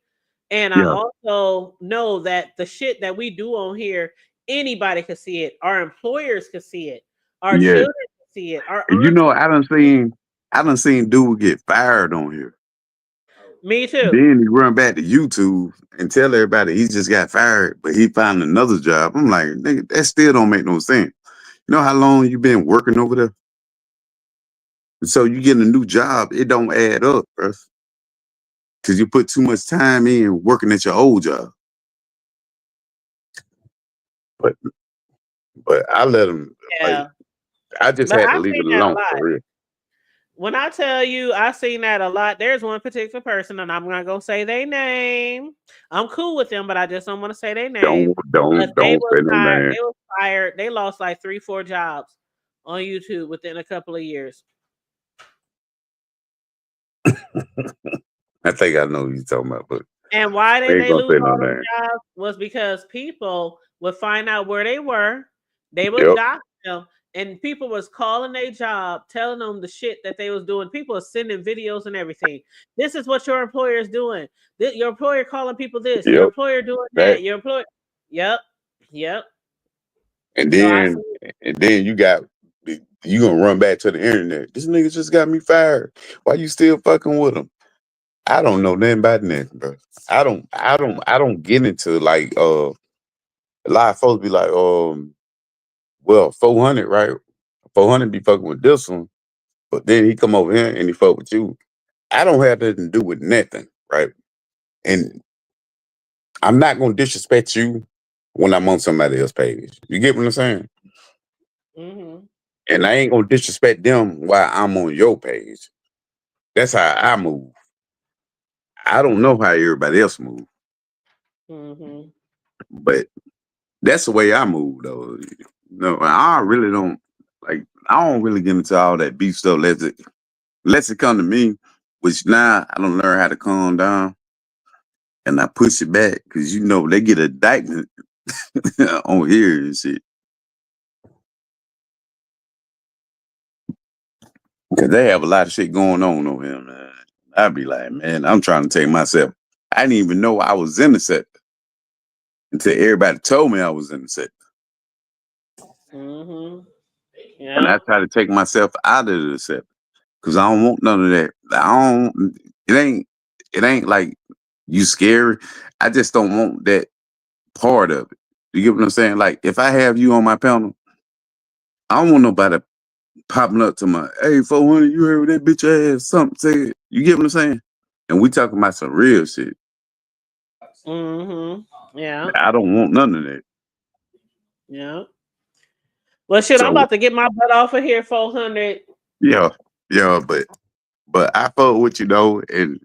and I Yeah, also know that the shit that we do on here, anybody can see it. Our employers can see it. Our yeah. children can see it. Our And aunts. I done seen dude get fired on here. Me too. Then he run back to YouTube and tell everybody he just got fired, but he found another job. I'm like, nigga, that still don't make no sense. You know how long you been working over there? So you get a new job, it don't add up, bro. Because you put too much time in working at your old job. But I let him, like, Yeah. I just But had to I've leave seen it that a alone lot. for real. When I tell you I've seen that a lot, there's one particular person, and I'm not gonna say their name. I'm cool with them, but I just don't want to say their name. But Don't say no name. They were fired. They lost like 3-4 jobs on YouTube within a couple of years. I think I know who you're talking about, but And why we did ain't they gonna lose say no all those name. jobs? Was because people would find out where they were, they would Yep. dox them, and people was calling their job, telling them the shit that they was doing. People are sending videos and everything. This is what your employer is doing. Your employer calling people this. Your Yep. employer doing That. that. Your employer. Yep. Yep. And So I then you gonna run back to the internet. This nigga just got me fired. Why you still fucking with him? I don't know nothing about nothing, bro. I don't get into like a lot of folks be like, well, 400, right? 400 be fucking with this one, but then he come over here and he fuck with you. I don't have nothing to do with nothing, right? And I'm not gonna disrespect you when I'm on somebody else's page. You get what I'm saying? Mm-hmm. And I ain't gonna disrespect them while I'm on your page. That's how I move. I don't know how everybody else move, Mm-hmm. but that's the way I move, though. No, I really don't like. I don't really get into all that beef stuff. Lets it come to me, which now I don't learn how to calm down and I push it back because you know they get an indictment on here and shit. Because they have a lot of shit going on over here, man. I'd be like, man, I'm trying to take myself. I didn't even know I was in the set until everybody told me I was in the set. Mm-hmm. And I Yeah. try to take myself out of the set because I don't want none of that. It ain't like you scary. I just don't want that part of it. You get what I'm saying? Like if I have you on my panel, I don't want nobody popping up to my, hey, 400, you heard what that bitch ass something said. You get what I'm saying? And we talking about some real shit. Mm-hmm. Yeah. I don't want none of that. Yeah. Well, shit, I'm So about to get my butt off of here, 400. yeah, but I fuck with you though, and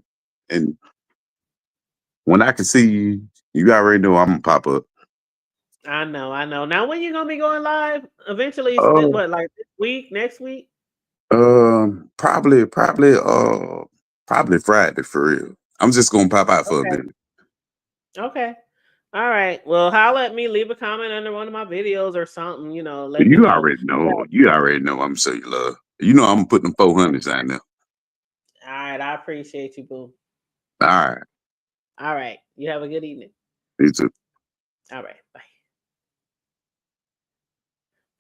when I can see you, you already know I'm gonna pop up. I know, I know. Now, when you gonna be going live? Eventually, Oh, what, like this week, next week? probably Friday for real. I'm just gonna pop out for a Okay, minute. okay, all right. Well, holla at me. Leave a comment under one of my videos or something. Let me You know. already know. You already know I'm so you love. You know I'm putting them 400s out there. All right, I appreciate you, boo. All right. All right, you have a good evening. Me too. All right, bye.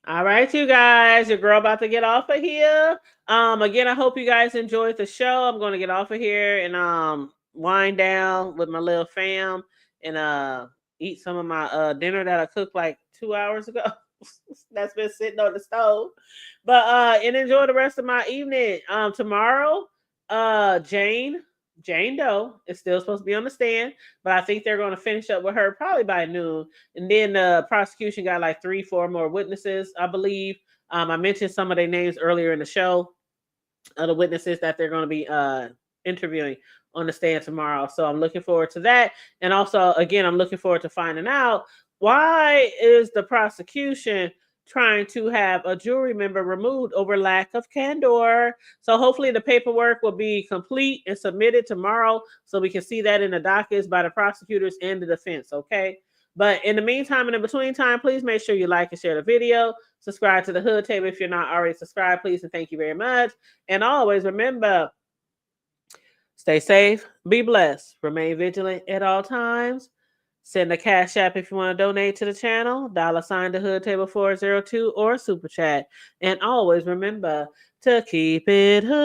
All right, you guys, your girl about to get off of here. Again, I hope you guys enjoyed the show. I'm gonna get off of here and wind down with my little fam and eat some of my dinner that I cooked like 2 hours ago. That's been sitting on the stove. But and enjoy the rest of my evening. Tomorrow, Jane Doe is still supposed to be on the stand, but I think they're gonna finish up with her probably by noon. And then the prosecution got like 3-4 more witnesses, I believe. I mentioned some of their names earlier in the show, the witnesses that they're going to be interviewing on the stand tomorrow. So I'm looking forward to that. And also, again, I'm looking forward to finding out why is the prosecution trying to have a jury member removed over lack of candor. So hopefully the paperwork will be complete and submitted tomorrow so we can see that in the dockets by the prosecutors and the defense, okay? But in the meantime and in between time, please make sure you like and share the video. Subscribe to the Hood Table if you're not already subscribed, please, and thank you very much. And always remember, stay safe, be blessed, remain vigilant at all times. Send a cash app if you want to donate to the channel, $ the Hood Table 402 or Super Chat. And always remember to keep it hood.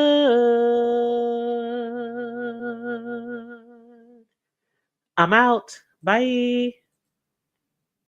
I'm out. Bye.